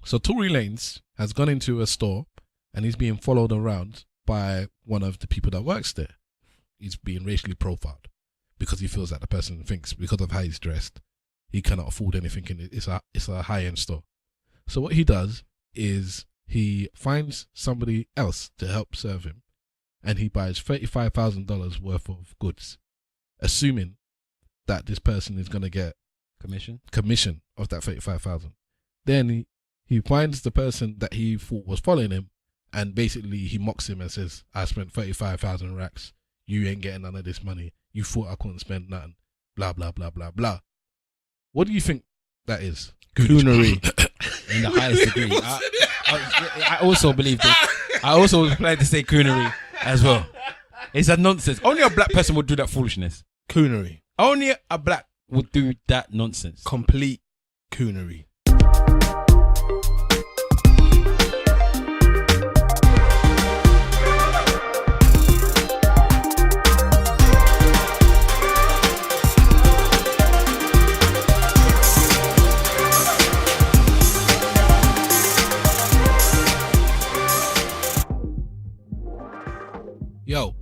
So Tory Lanez has gone into a store and he's being followed around by one of the people that works there. He's being racially profiled because he feels that the person thinks because of how he's dressed, he cannot afford anything in it. It's a high-end store. So what he does is he finds somebody else to help serve him and he buys $35,000 worth of goods, assuming that this person is going to get commission of that 35,000. Then he finds the person that he thought was following him and basically he mocks him and says, I spent 35,000 racks. You ain't getting none of this money. You thought I couldn't spend nothing. Blah, blah, blah, blah, blah. What do you think that is? Coonery in the highest degree. I also believe that. I also was planning to say coonery as well. It's a nonsense. Only a black person would do that foolishness. Coonery. Only a black would do that nonsense. Complete coonery. Yo,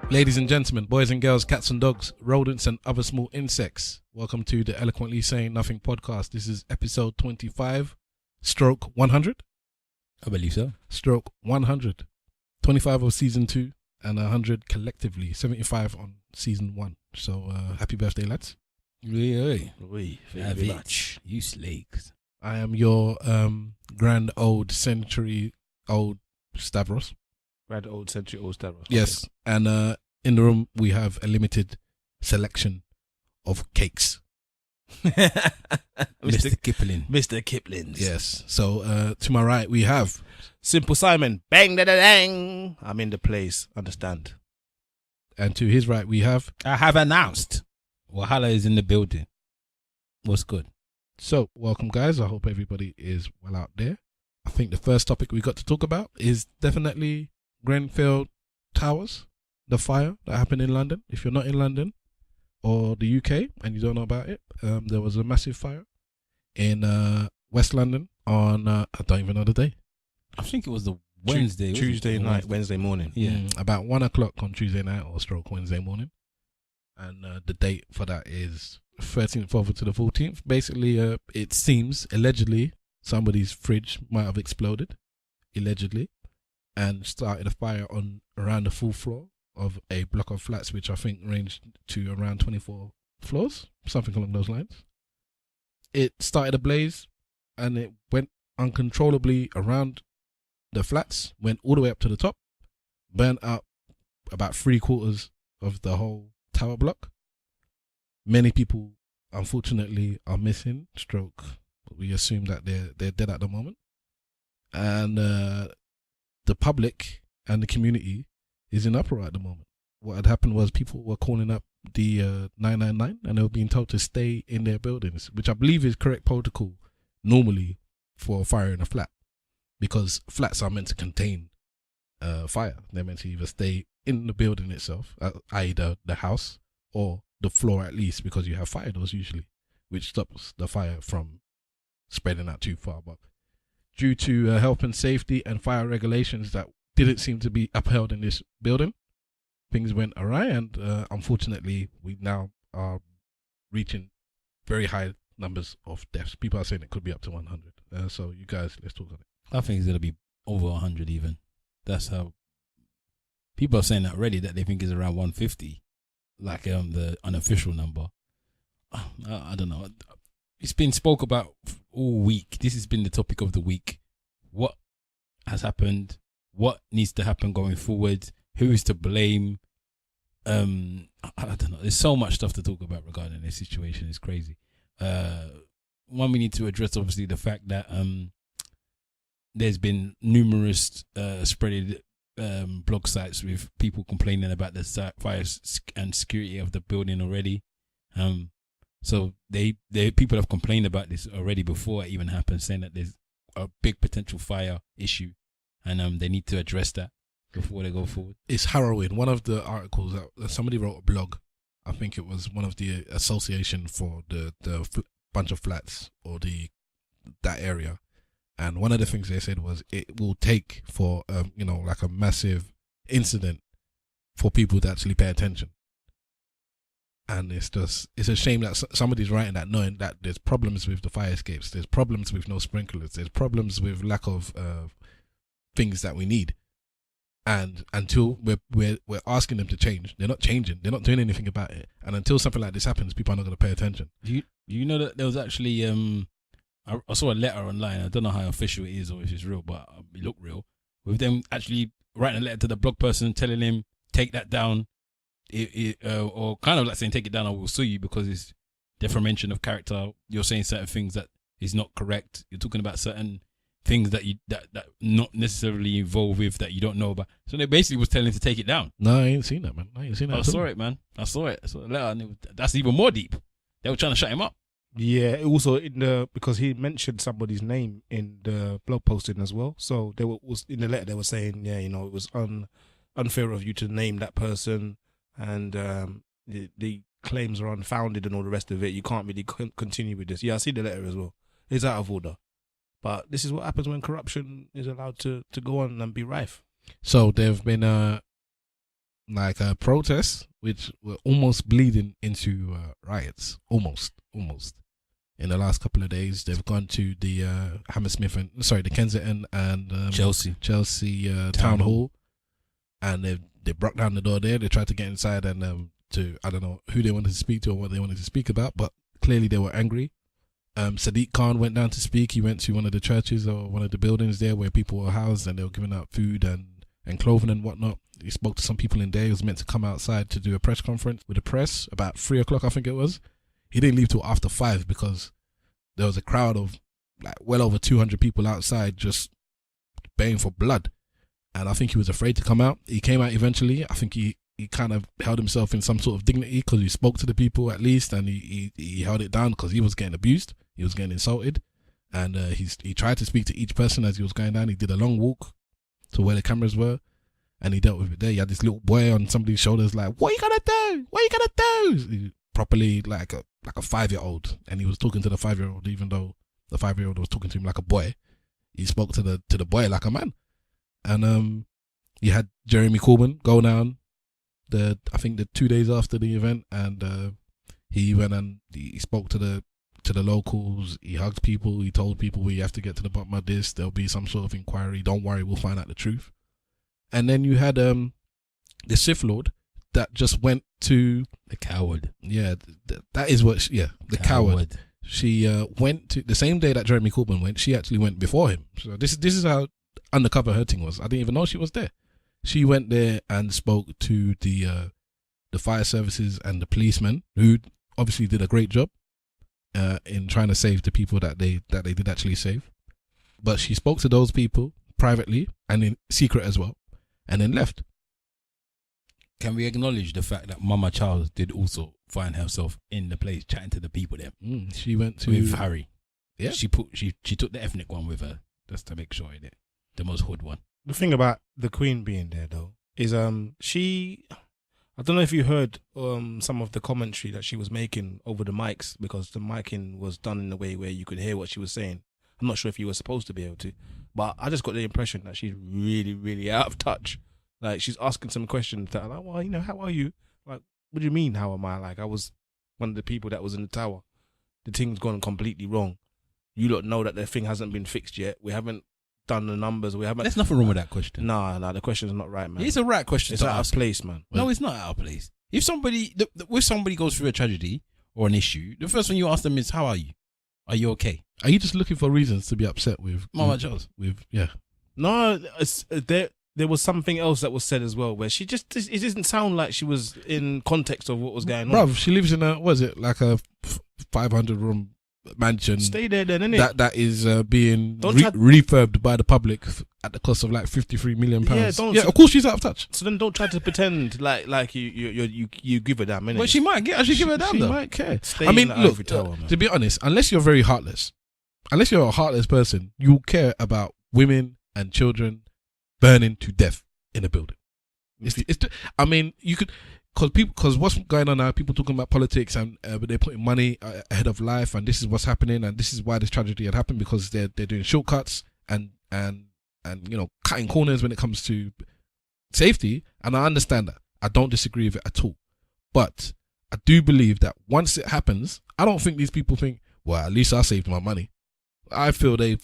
ladies and gentlemen, boys and girls, cats and dogs, rodents and other small insects. Welcome to the Eloquently Saying Nothing podcast. This is episode 25, stroke 100. I believe so. Stroke 100. 25 of season 2 and 100 collectively. 75 on season 1. So happy birthday, lads. Oui. Thank you very much. You slakes. I am your grand old century old Stavros. Grand old century old Stavros. Yes, and in the room we have a limited selection of cakes. Mr. Kipling. Mr. Kipling's. Yes. So to my right we have Simple Simon. Bang da da dang. I'm in the place. Understand. and to his right we have. I have announced. Wahala is in the building. What's good? So welcome, guys. I hope everybody is well out there. I think the first topic we got to talk about is definitely Grenfell Towers, the fire that happened in London. If you're not in London or the UK and you don't know about it, there was a massive fire in West London on, I don't even know the day. I think it was the Wednesday. Tuesday night, Wednesday morning. Yeah. About 1 o'clock on Tuesday night or stroke Wednesday morning. And the date for that is 13th over to the 14th. Basically, it seems, allegedly, somebody's fridge might have exploded, allegedly, and started a fire on around the full floor of a block of flats, which I think ranged to around 24 floors, something along those lines. It started a blaze and it went uncontrollably around the flats, went all the way up to the top, burnt out about 3/4 of the whole tower block. Many people, unfortunately, are missing, stroke. We assume that they're dead at the moment. And the public and the community is in uproar at the moment. What had happened was people were calling up the 999 and they were being told to stay in their buildings, which I believe is correct protocol normally for a fire in a flat, because flats are meant to contain fire. They're meant to either stay in the building itself, either the house or the floor at least, because you have fire doors usually, which stops the fire from spreading out too far. But due to health and safety and fire regulations that didn't seem to be upheld in this building, things went awry, and unfortunately we now are reaching very high numbers of deaths. People are saying it could be up to 100. So you guys, let's talk on it. I think it's going to be over 100 even. That's how people are saying that already, that they think it's around 150, like the unofficial number. I don't know. It's been spoke about all week. This has been the topic of the week. What has happened? What needs to happen going forward? Who is to blame? I don't know. There's so much stuff to talk about regarding this situation. It's crazy. One, we need to address obviously the fact that there's been numerous spreaded blog sites with people complaining about the fire and security of the building already. So people have complained about this already before it even happened, saying that there's a big potential fire issue, and they need to address that before they go forward. It's harrowing. One of the articles that somebody wrote a blog, I think it was one of the association for the bunch of flats or that area, And one of the things they said was it will take for like a massive incident for people to actually pay attention. And it's a shame that somebody's writing that, knowing that there's problems with the fire escapes, there's problems with no sprinklers, there's problems with lack of things that we need. And until we're asking them to change, they're not changing. They're not doing anything about it. And until something like this happens, people are not going to pay attention. Do you know that there was actually I saw a letter online. I don't know how official it is or if it's real, but it looked real. With them actually writing a letter to the blog person telling him take that down, or kind of like saying take it down, I will sue you because it's defamation of character. You're saying certain things that is not correct. You're talking about certain things that not necessarily involved with that you don't know about. So they basically was telling him to take it down. No, I ain't seen that, man. I saw it, man. I saw it. I saw the letter, and that's even more deep. They were trying to shut him up. Yeah, also because he mentioned somebody's name in the blog posting as well. So was in the letter they were saying, it was unfair of you to name that person, and the claims are unfounded and all the rest of it. You can't really continue with this. Yeah, I see the letter as well. It's out of order. But this is what happens when corruption is allowed to go on and be rife. So there have been a protest which were almost bleeding into riots. Almost. In the last couple of days, they've gone to the the Kensington and Chelsea Town Hall, and they broke down the door there. They tried to get inside and I don't know who they wanted to speak to or what they wanted to speak about, but clearly they were angry. Sadiq Khan went down to speak. He went to one of the churches or one of the buildings there where people were housed, and they were giving out food and clothing and whatnot. He spoke to some people in there. He was meant to come outside to do a press conference with the press about 3:00, I think it was. He didn't leave till after 5 because there was a crowd of like well over 200 people outside just baying for blood. And I think he was afraid to come out. He came out eventually. I think he kind of held himself in some sort of dignity because he spoke to the people at least, and he held it down because he was getting abused. He was getting insulted. And he tried to speak to each person as he was going down. He did a long walk to where the cameras were, and he dealt with it there. He had this little boy on somebody's shoulders like, what are you going to do? What are you going to do? He, properly like a 5-year-old, and he was talking to the 5-year-old even though the 5-year-old was talking to him like a boy. He spoke to the boy like a man. And you had Jeremy Corbyn go down I think the 2 days after the event, and he went and he spoke to the locals. He hugged people. He told people, we have to get to the bottom of this. There'll be some sort of inquiry. Don't worry, we'll find out the truth. And then you had the Sith Lord that just went to the coward. Yeah, that is what. The coward. She went to the same day that Jeremy Corbyn went. She actually went before him. So this is how undercover her thing was. I didn't even know she was there. She went there and spoke to the fire services and the policemen, who obviously did a great job in trying to save the people that they did actually save. But she spoke to those people privately and in secret as well, and then left. Can we acknowledge the fact that Mama Charles did also find herself in the place chatting to the people there? She went to with Harry. Yeah, she took the ethnic one with her just to make sure that the most hood one. The thing about the Queen being there though is she, I don't know if you heard some of the commentary that she was making over the mics, because the micing was done in a way where you could hear what she was saying. I'm not sure if you were supposed to be able to, but I just got the impression that she's really, really out of touch. Like, she's asking some questions that are like, well, how are you? Like, what do you mean, how am I? Like, I was one of the people that was in the tower. The thing's gone completely wrong. You lot know that the thing hasn't been fixed yet. We haven't done the numbers. We haven't. There's nothing wrong with that question. Nah, the question's not right, man. It's a right question. It's out of place, man. No, it's not out of place. If somebody goes through a tragedy or an issue, the first thing you ask them is, how are you? Are you okay? Are you just looking for reasons to be upset with Mama Charles? No, there was something else that was said as well, where she just, it didn't sound like she was in context of what was going on. Bruv, she lives in a 500-room mansion. Stay there then, innit? That is being refurbed by the public at the cost of like £53 million. Yeah, of course she's out of touch. So then don't try to pretend like you give a damn, innit? But she might actually give a damn. She might care. I mean, look, to be honest, unless you're very heartless, unless you're a heartless person, you care women and children burning to death in a building. I mean, you could, because what's going on now, people talking about politics and they're putting money ahead of life, and this is what's happening, and this is why this tragedy had happened, because they're doing shortcuts and cutting corners when it comes to safety, and I understand that. I don't disagree with it at all. But I do believe that once it happens, I don't think these people think, well, at least I saved my money. I feel they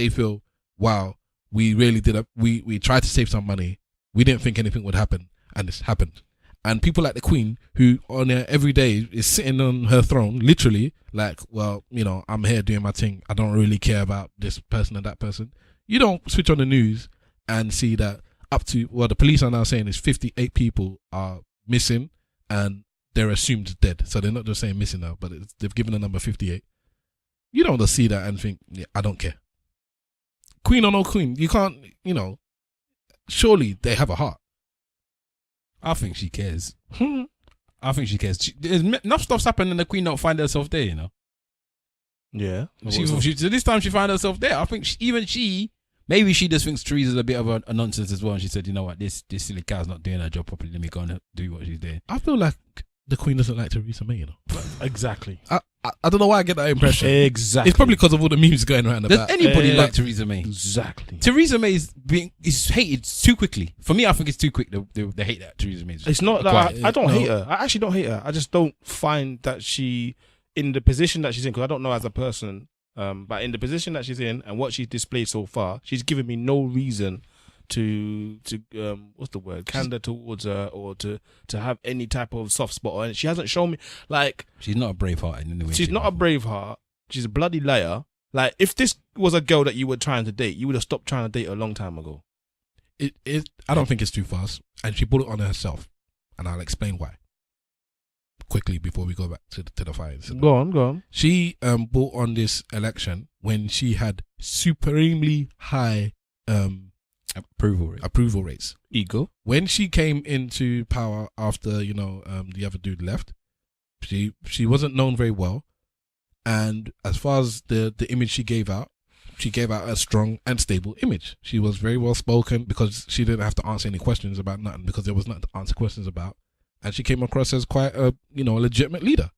feel, wow, we really did we tried to save some money. We didn't think anything would happen, and it's happened. And people like the Queen, who on her every day is sitting on her throne, literally, like, well, I'm here doing my thing. I don't really care about this person and that person. You don't switch on the news and see that the police are now saying is 58 people are missing and they're assumed dead. So they're not just saying missing now, but they've given the number 58. You don't just see that and think, yeah, I don't care. Queen or no Queen, you can't, surely they have a heart. I think she cares. I think she cares. Enough stuff's happened and the Queen don't find herself there, Yeah. So this time she found herself there. I think maybe she just thinks Theresa's a bit of a nonsense as well. And she said, you know what, this silly cow's not doing her job properly. Let me go and do what she's doing. I feel like the Queen doesn't like Theresa May, Exactly. I don't know why I get that impression. Exactly. It's probably because of all the memes going around about. Does anybody like Theresa May? Exactly. Theresa May is hated too quickly. For me, I think it's too quick, the hate that Theresa May is. It's not that I don't hate her. I actually don't hate her. I just don't find that she, in the position that she's in, because I don't know as a person, but in the position that she's in and what she's displayed so far, she's given me no reason to what's the word, candor towards her, or to have any type of soft spot on it. She hasn't shown me, like, she's not a brave heart in any way. She's not a brave heart. She's a bloody liar. Like, if this was a girl that you were trying to date, you would have stopped trying to date her a long time ago. I don't think it's too fast, and she put it on herself, and I'll explain why quickly before we go back to the fights. Go on. She bought on this election when she had supremely high approval rates. Ego. When she came into power after the other dude left, she wasn't known very well, and as far as the image she gave out a strong and stable image. She was very well spoken because she didn't have to answer any questions about nothing, because there was nothing to answer questions about, and she came across as quite a legitimate leader.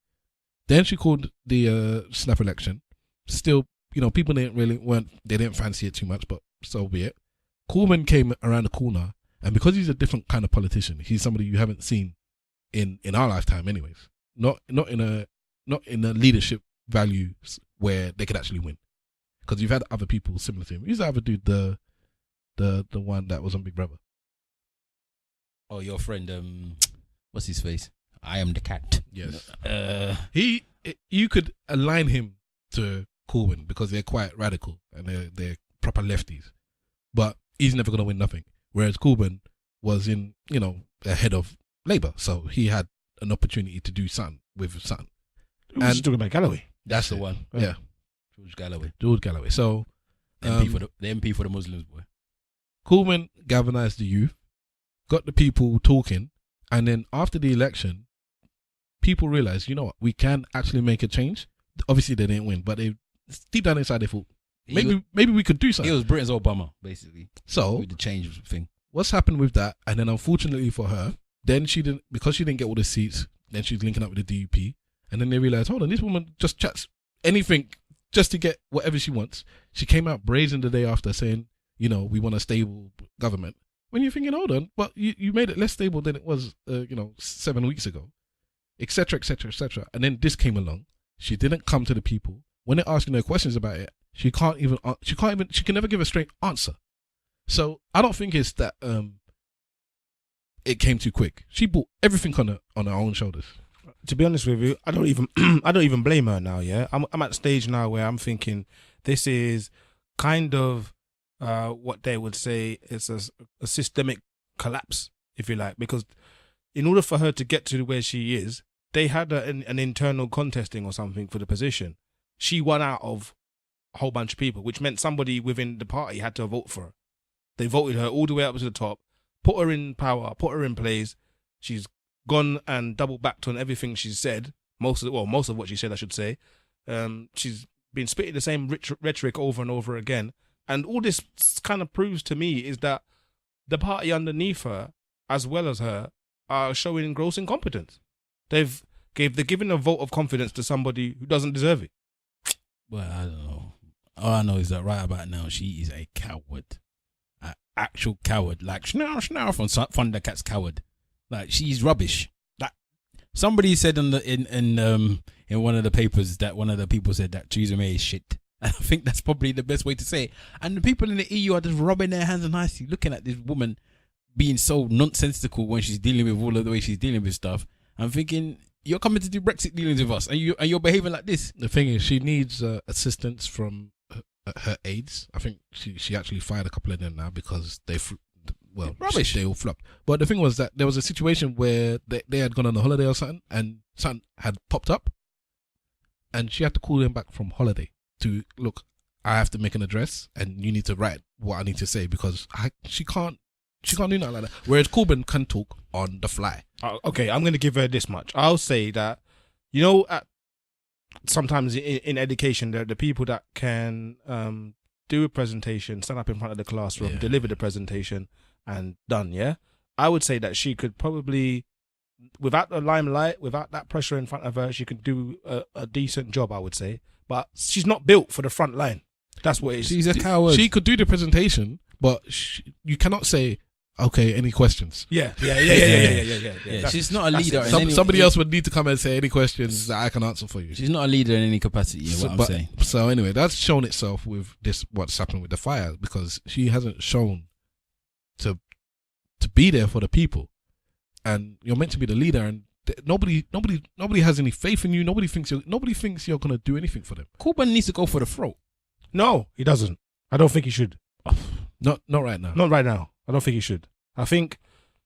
Then she called the snap election. Still, people didn't fancy it too much, but so be it. Coleman came around the corner, and because he's a different kind of politician, he's somebody you haven't seen in our lifetime, anyways. Not in a leadership values where they could actually win, because you've had other people similar to him. Who's the other dude, the one that was on Big Brother? Oh, your friend, what's his face? I am the cat. Yes. You could align him to Coleman because they're quite radical and they're proper lefties, but he's never going to win nothing. Whereas Coleman was ahead of Labour, so he had an opportunity to do something with something. And talking about Galloway. That's the one. Yeah. George Galloway. So the MP for the Muslims, boy. Coleman galvanized the youth, got the people talking, and then after the election, people realized, you know what, we can actually make a change. Obviously, they didn't win, but they deep down inside they thought maybe we could do something. He was Britain's Obama, basically. So with the change thing. What's happened with that? And then unfortunately for her, then she didn't get all the seats. Then she's linking up with the DUP, and then they realized, hold on, this woman just chats anything just to get whatever she wants. She came out brazen the day after saying, we want a stable government. When you're thinking, hold on, but you made it less stable than it was, 7 weeks ago, etc., etc., etc. And then this came along. She didn't come to the people when they're asking her questions about it. She can never give a straight answer. So I don't think it's that it came too quick. She brought everything on her own shoulders. To be honest with you, I don't even blame her now. Yeah, I'm at the stage now where I'm thinking this is kind of what they would say is a systemic collapse, if you like, because in order for her to get to where she is, they had an internal contesting or something for the position. She won out of a whole bunch of people, which meant somebody within the party had to vote for her. They voted her all the way up to the top, put her in power, put her in place. She's gone and double backed on everything she's said. Most of what she said, I should say. She's been spitting the same rhetoric over and over again. And all this kind of proves to me is that the party underneath her, as well as her, are showing gross incompetence. They're giving a vote of confidence to somebody who doesn't deserve it. Well, I don't know. All I know is that right about now, she is a coward. An actual coward. Like, Schnarr from Thundercats coward. Like, she's rubbish. Like, somebody said in one of the papers that one of the people said that Theresa May is shit. And I think that's probably the best way to say it. And the people in the EU are just rubbing their hands on icy, looking at this woman being so nonsensical when she's dealing with all of the way she's dealing with stuff. I'm thinking, you're coming to do Brexit dealings with us, and you're behaving like this. The thing is, she needs assistance from her aides. I think she actually fired a couple of them now because rubbish. They all flopped. But the thing was that there was a situation where they had gone on a holiday or something, and something had popped up, and she had to call them back from holiday to look. I have to make an address, and you need to write what I need to say because she can't do nothing like that. Whereas Corbyn can talk on the fly. Okay, I'm going to give her this much. I'll say that, sometimes in education, the people that can do a presentation, stand up in front of the classroom, deliver the presentation, and done, yeah? I would say that she could probably, without the limelight, without that pressure in front of her, she could do a decent job, I would say. But she's not built for the front line. That's what it is. She's a coward. She could do the presentation, but you cannot say, okay, any questions? Yeah. She's not a leader. Somebody else would need to come and say any questions that I can answer for you. She's not a leader in any capacity, I'm saying. So anyway, that's shown itself with what's happened with the fire, because she hasn't shown to be there for the people. And you're meant to be the leader, and nobody has any faith in you. Nobody thinks you're gonna do anything for them. Corbyn needs to go for the throat. No, he doesn't. I don't think he should. Not right now. Not right now. I don't think he should. I think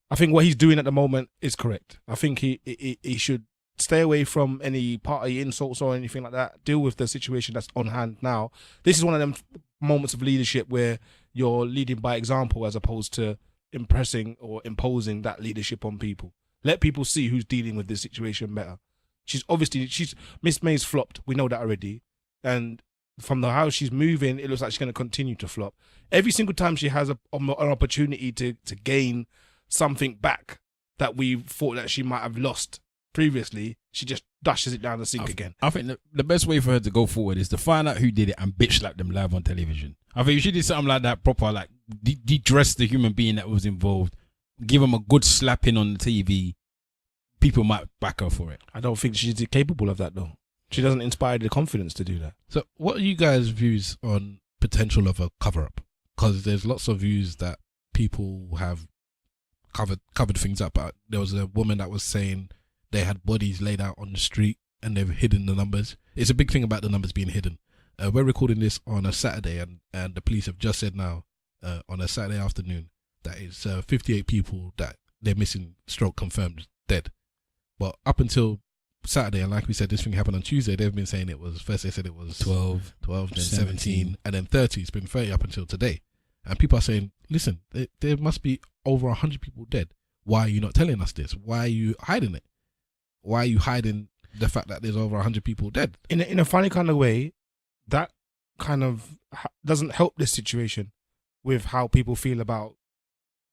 what he's doing at the moment is correct. I think he should stay away from any party insults or anything like that. Deal with the situation that's on hand now. This is one of them moments of leadership where you're leading by example as opposed to impressing or imposing that leadership on people. Let people see who's dealing with this situation better. Miss May's flopped. We know that already. And from how she's moving, it looks like she's going to continue to flop. Every single time she has an opportunity to gain something back that we thought that she might have lost previously, she just dashes it down the sink again. I think the best way for her to go forward is to find out who did it and bitch slap them live on television. I think if she did something like that proper, like de-dress the human being that was involved, give them a good slapping on the TV, people might back her for it. I don't think she's capable of that though. She doesn't inspire the confidence to do that. So what are you guys' views on potential of a cover-up? Because there's lots of views that people have covered things up. There was a woman that was saying they had bodies laid out on the street and they've hidden the numbers. It's a big thing about the numbers being hidden. We're recording this on a Saturday, and the police have just said now on a Saturday afternoon that it's 58 people that they're missing, stroke confirmed dead. But up until Saturday, and like we said, this thing happened on Tuesday, they've been saying first they said it was 12, then 17, and then 30. It's been 30 up until today. And people are saying, listen, there must be over 100 people dead. Why are you not telling us this? Why are you hiding it? Why are you hiding the fact that there's over 100 people dead? In a funny kind of way, that kind of doesn't help this situation with how people feel about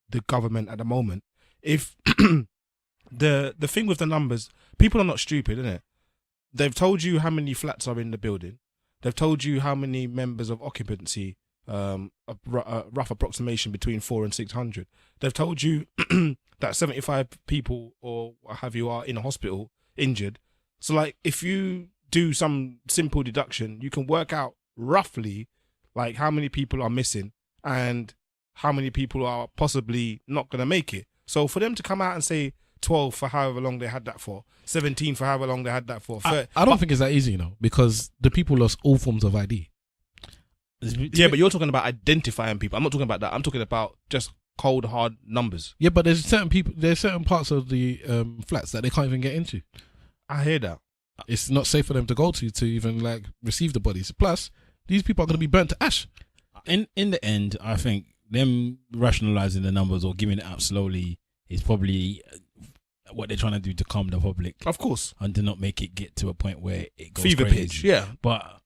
the government at the moment. If the thing with the numbers, people are not stupid, isn't it? They've told you how many flats are in the building. They've told you how many members of occupancy, a rough approximation between 400 and 600. They've told you that 75 people or what have you are in a hospital injured. So like if you do some simple deduction, you can work out roughly like how many people are missing and how many people are possibly not going to make it. So for them to come out and say 12 for however long they had that for, 17 for however long they had that for. I don't think it's that easy, because the people lost all forms of ID. Yeah, but you're talking about identifying people. I'm not talking about that. I'm talking about just cold, hard numbers. Yeah, but there's certain parts of the flats that they can't even get into. I hear that. It's not safe for them to go to even like receive the bodies. Plus, these people are going to be burnt to ash. In the end, I think them rationalizing the numbers or giving it out slowly is probably what they're trying to do to calm the public. Of course. And to not make it get to a point where it goes fever crazy. pitch, yeah. But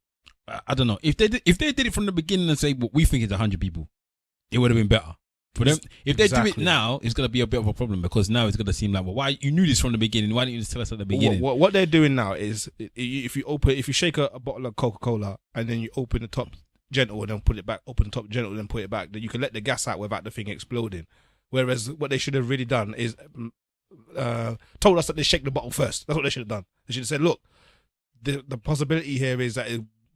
I don't know. If they did it from the beginning and say, well, we think it's 100 people, it would have been better. For them, if they do it now, it's going to be a bit of a problem because now it's going to seem like, well, why you knew this from the beginning? Why didn't you just tell us at the beginning? What they're doing now is if you shake a bottle of Coca-Cola and then you open the top gentle and then put it back, open top gentle and then put it back, that you can let the gas out without the thing exploding. Whereas what they should have really done is told us that they shake the bottle first. That's what they should have done. They should have said, look, the possibility here is that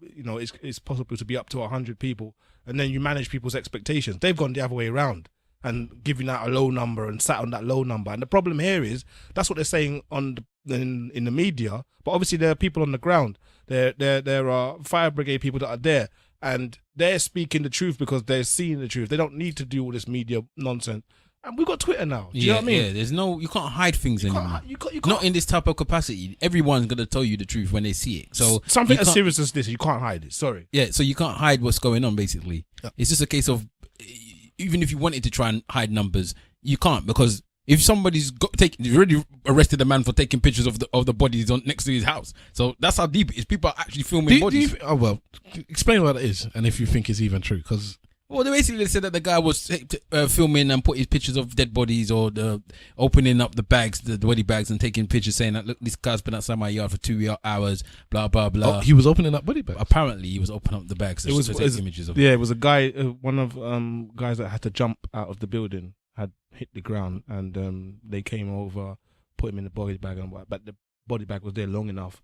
it's possible to be up to 100 people, and then you manage people's expectations. They've gone the other way around and giving out a low number and sat on that low number. And the problem here is that's what they're saying in the media, but obviously there are people on the ground. There are fire brigade people that are there, and they're speaking the truth because they're seeing the truth. They don't need to do all this media nonsense. And we've got Twitter now. Do you know what I mean? Yeah, you can't hide things anymore. You can't. Not in this type of capacity. Everyone's going to tell you the truth when they see it. So something as serious as this, you can't hide it. Sorry. Yeah, so you can't hide what's going on, basically. Yeah. It's just a case of, even if you wanted to try and hide numbers, you can't, because if somebody's you've already arrested a man for taking pictures of the bodies next to his house. So that's how deep it is. People are actually filming bodies. Explain what it is, and if you think it's even true, because... Well, they basically said that the guy was filming and put his pictures of dead bodies, or opening up the body bags, and taking pictures saying that, look, this guy's been outside my yard for 2 hours, blah, blah, blah. Oh, he was opening up body bags? Apparently, he was opening up the bags to take images of. Yeah, it was a guy, one of guys that had to jump out of the building, had hit the ground, and they came over, put him in the body bag, but the body bag was there long enough,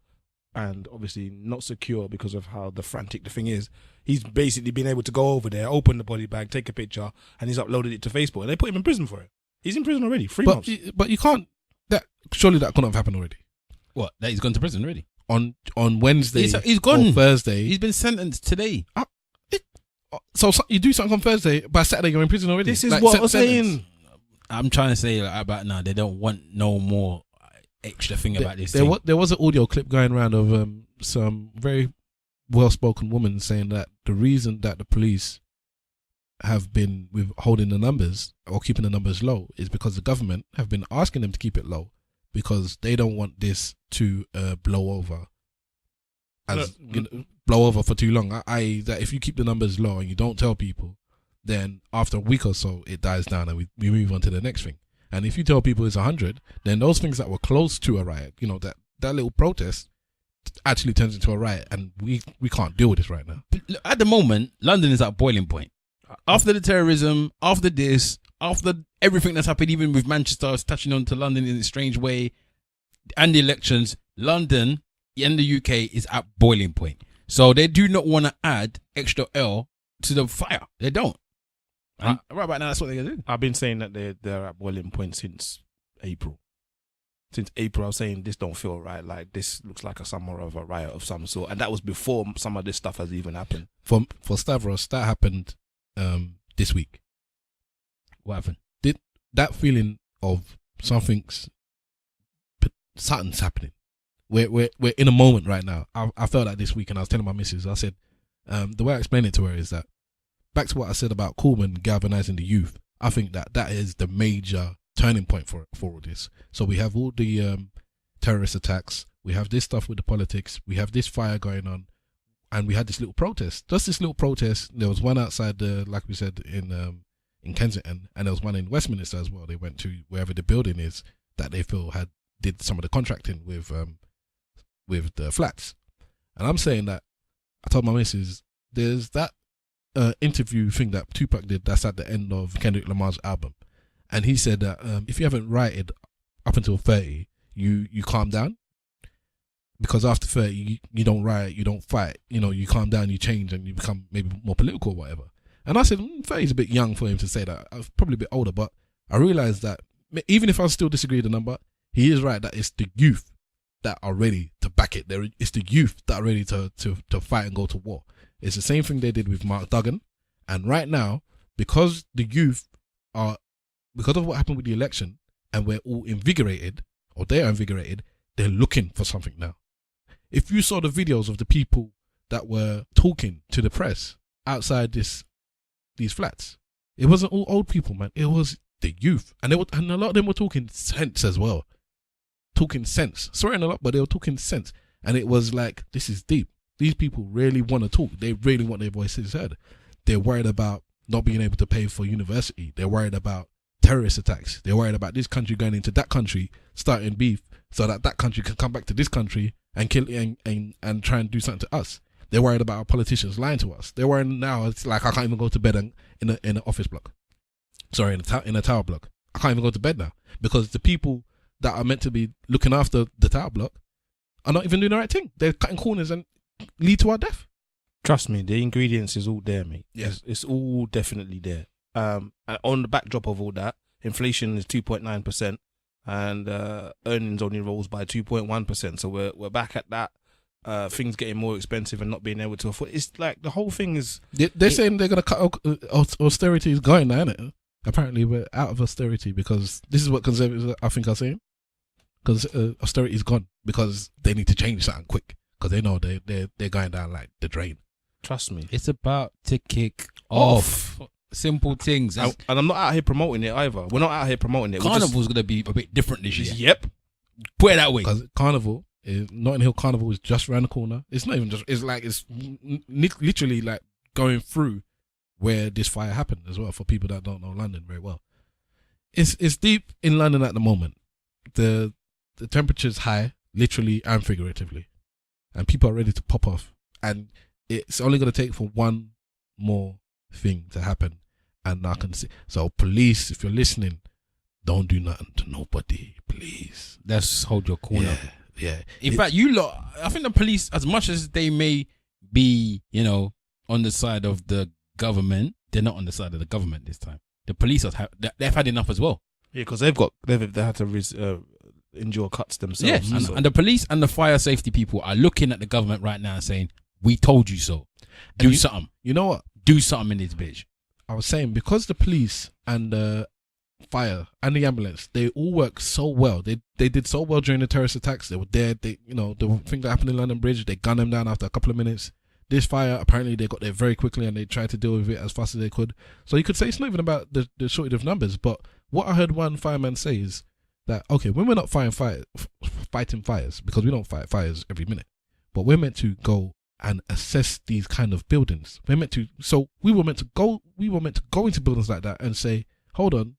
and obviously not secure because of how frantic the thing is. He's basically been able to go over there, open the body bag, take a picture, and he's uploaded it to Facebook, and they put him in prison for it. He's in prison already, 3 months. But you can't. Surely that couldn't have happened already. What? That he's gone to prison already? On Wednesday. He's gone. Or Thursday. He's been sentenced today. So you do something on Thursday, by Saturday you're in prison already. This is what I'm saying. I'm trying to say about now, they don't want no more extra thing about this. There was an audio clip going around of some very well-spoken woman saying that the reason that the police have been withholding the numbers or keeping the numbers low is because the government have been asking them to keep it low because they don't want this to blow over for too long. That if you keep the numbers low and you don't tell people, then after a week or so it dies down and we move on to the next thing. And if you tell people it's 100, then those things that were close to a riot, that little protest actually turns into a riot, and we can't deal with this right now. At the moment, London is at boiling point. After the terrorism, after this, after everything that's happened, even with Manchester touching on to London in a strange way, and the elections, London and the UK is at boiling point. So they do not want to add extra L to the fire. They don't. Right about now, that's what they're going to do. I've been saying that they're at boiling point since April. Since April, I was saying this don't feel right. Like, this looks like somewhat of a riot of some sort. And that was before some of this stuff has even happened. For Stavros, that happened this week. What happened? Did that feeling of something's happening? We're in a moment right now. I felt that this week, and I was telling my missus, I said, the way I explained it to her is that, back to what I said about Coleman galvanizing the youth, I think that is the major turning point for all this. So we have all the terrorist attacks, we have this stuff with the politics, we have this fire going on, and we had this little protest. Just this little protest. There was one outside, like we said, in Kensington, and there was one in Westminster as well. They went to wherever the building is that they feel did some of the contracting with the flats. And I'm saying that, I told my missus, there's that interview thing that Tupac did that's at the end of Kendrick Lamar's album. And he said that if you haven't rioted up until 30, you calm down. Because after 30, you don't riot, you don't fight. You calm down, you change, and you become maybe more political or whatever. And I said, 30 is a bit young for him to say that. I was probably a bit older, but I realized that even if I still disagree with the number, he is right that it's the youth that are ready to back it. It's the youth that are ready to fight and go to war. It's the same thing they did with Mark Duggan. And right now, because the youth because of what happened with the election, and we're all invigorated, or they are invigorated, they're looking for something now. If you saw the videos of the people that were talking to the press outside these flats, it wasn't all old people, man. It was the youth. And a lot of them were talking sense as well. Talking sense. Swearing a lot, but they were talking sense. And it was like, this is deep. These people really want to talk. They really want their voices heard. They're worried about not being able to pay for university. They're worried about terrorist attacks. They're worried about this country going into that country, starting beef, so that country can come back to this country and kill and try and do something to us. They're worried about our politicians lying to us. They're worried now. It's like I can't even go to bed in an office block. Sorry, in a tower block. I can't even go to bed now because the people that are meant to be looking after the tower block are not even doing the right thing. They're cutting corners and lead to our death. Trust me, the ingredients is all there, mate. Yeah. It's all definitely there. And on the backdrop of all that, inflation is 2.9%, and earnings only rose by 2.1%. So we're back at that. Things getting more expensive and not being able to afford. It's like the whole thing is. They're saying they're going to cut austerity is going now, isn't it? Apparently, we're out of austerity because this is what conservatives I think are saying. Because austerity is gone because they need to change something quick because they know they're going down like the drain. Trust me, It's about to kick off. Simple things. and I'm not out here promoting it either. We're not out here promoting it. Carnival's going to be a bit different this year. Yep. Put it that way. Because Carnival, Notting Hill Carnival is just around the corner. It's not even just. It's like it's literally like going through where this fire happened as well. For people that don't know London very well, it's deep in London at the moment. The temperature's high, literally and figuratively, and people are ready to pop off. And it's only going to take for one more thing to happen, and I can see. So, police, if you're listening, don't do nothing to nobody, please. Let's hold your corner. Yeah. In fact, you lot, I think the police, as much as they may be, on the side of the government, they're not on the side of the government this time. The police they've had enough as well. Yeah, because they've had to endure cuts themselves. Yes, and the police and the fire safety people are looking at the government right now and saying, "We told you so. Do something. You know what? Do something in this bitch." I was saying, because the police and the fire and the ambulance, they all work so well. They did so well during the terrorist attacks. They were there. The thing that happened in London Bridge, they gunned them down after a couple of minutes. This fire, apparently they got there very quickly and they tried to deal with it as fast as they could. So you could say it's not even about the shortage of numbers, but what I heard one fireman say is that, okay, when we're not fighting fires, because we don't fight fires every minute, but we're meant to go and assess these kind of buildings. We were meant to go into buildings like that and say, hold on,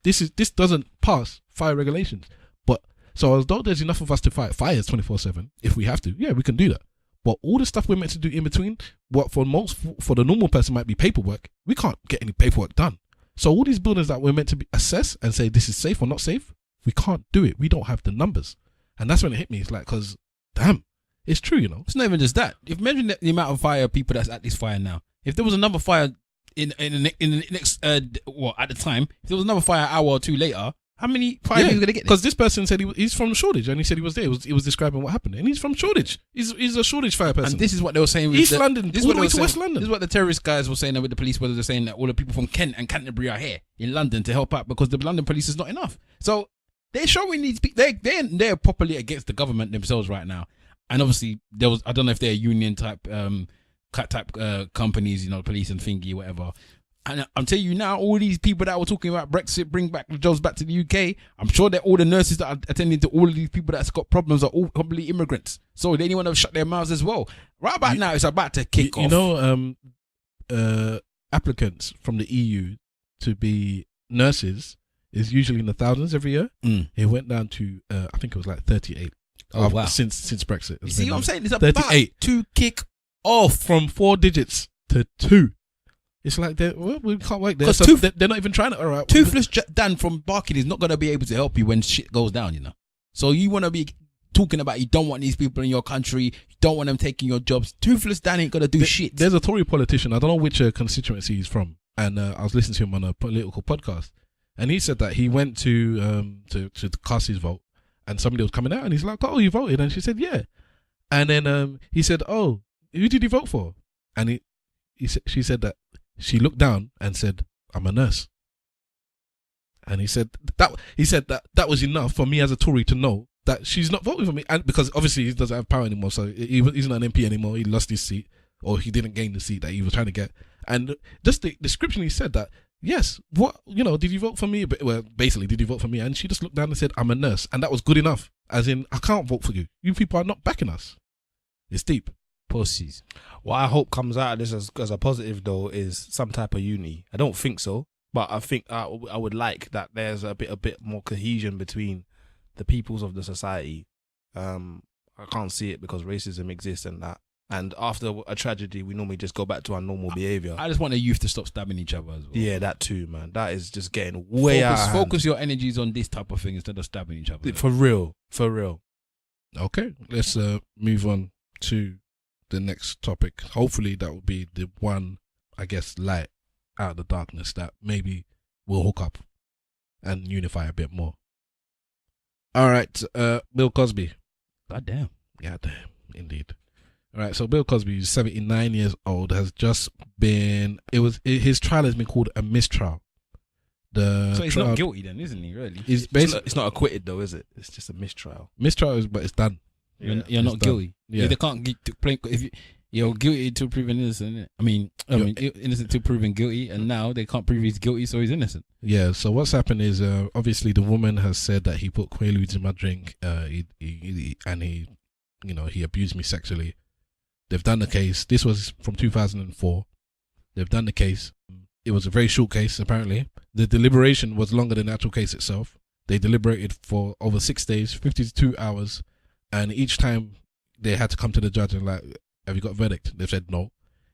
this doesn't pass fire regulations. But so although there's enough of us to fight fires 24/7, if we have to, yeah, we can do that. But all the stuff we're meant to do in between, what for the normal person might be paperwork, we can't get any paperwork done. So all these buildings that we're meant to assess and say this is safe or not safe, we can't do it. We don't have the numbers. And that's when it hit me. It's like, because, damn, it's true, It's not even just that. If imagine the amount of fire people that's at this fire now. If there was another fire in the next at the time, if there was another fire an hour or two later, how many fire people are gonna get? Because this person said he's from Shoreditch and he said he was there. He was describing what happened, and he's from Shoreditch. He's a Shoreditch fire person. And this is what they were saying. East London, all the way to West London. This is what the terrorist guys were saying with the police. Whether they're saying that all the people from Kent and Canterbury are here in London to help out because the London police is not enough. So they're showing these people. They're properly against the government themselves right now. And obviously there was, I don't know if they're union type companies, police and thingy, whatever. And I'm telling you now, all these people that were talking about Brexit, bring back the jobs back to the UK, I'm sure that all the nurses that are attending to all of these people that's got problems are all probably immigrants. So they want to shut their mouths as well. Right about now, it's about to kick off. Applicants from the EU to be nurses is usually in the thousands every year. It went down to, I think it was like 38. Oh, wow. Since Brexit. You see what I'm saying? It's 38. about to kick off. From 4 digits to 2. It's like, we can't work there. So they're not even trying to. All right, Toothless Dan from Barking is not going to be able to help you when shit goes down, So you want to be talking about you don't want these people in your country, you don't want them taking your jobs. Toothless Dan ain't going to do shit. There's a Tory politician, I don't know which constituency he's from, and I was listening to him on a political podcast, and he said that he went to cast his vote, and somebody was coming out, and he's like, "Oh, you voted?" And she said, "Yeah." And then he said, "Oh, who did you vote for?" And she said that she looked down and said, "I'm a nurse." And he said that was enough for me as a Tory to know that she's not voting for me, and because obviously he doesn't have power anymore, so he's not an MP anymore. He lost his seat, or he didn't gain the seat that he was trying to get. And just the description, he said that, yes, what, did you vote for me? Well, basically, did you vote for me? And she just looked down and said, "I'm a nurse," and that was good enough. As in, I can't vote for you. You people are not backing us. It's deep. Pussies. What I hope comes out of this as a positive, though, is some type of uni. I don't think so, but I think I would like that there's a bit more cohesion between the peoples of the society. I can't see it because racism exists and that. And after a tragedy, we normally just go back to our normal behavior. I just want the youth to stop stabbing each other as well. Yeah, that too, man. That is just getting way out of hand. Focus your energies on this type of thing instead of stabbing each other. For real. For real. Okay, let's move on to the next topic. Hopefully that will be the one, I guess, light out of the darkness that maybe will hook up and unify a bit more. All right, Bill Cosby. God damn. Yeah, damn, indeed. All right, so Bill Cosby is 79 years old, has just been, his trial has been called a mistrial. So he's not guilty then, isn't he, really? It's not acquitted though, is it? It's just a mistrial. Mistrial, but it's done. You're not guilty. Yeah. They can't if you're guilty to proven innocent, innit? I mean, innocent to proven guilty, and now they can't prove he's guilty, so he's innocent. Yeah, so what's happened is, obviously the woman has said that he put Quaaludes in my drink, he abused me sexually. They've done the case. This was from 2004. They've done the case. It was a very short case, apparently. The deliberation was longer than the actual case itself. They deliberated for over 6 days, 52 hours, and each time they had to come to the judge and like, have you got a verdict? They've said no.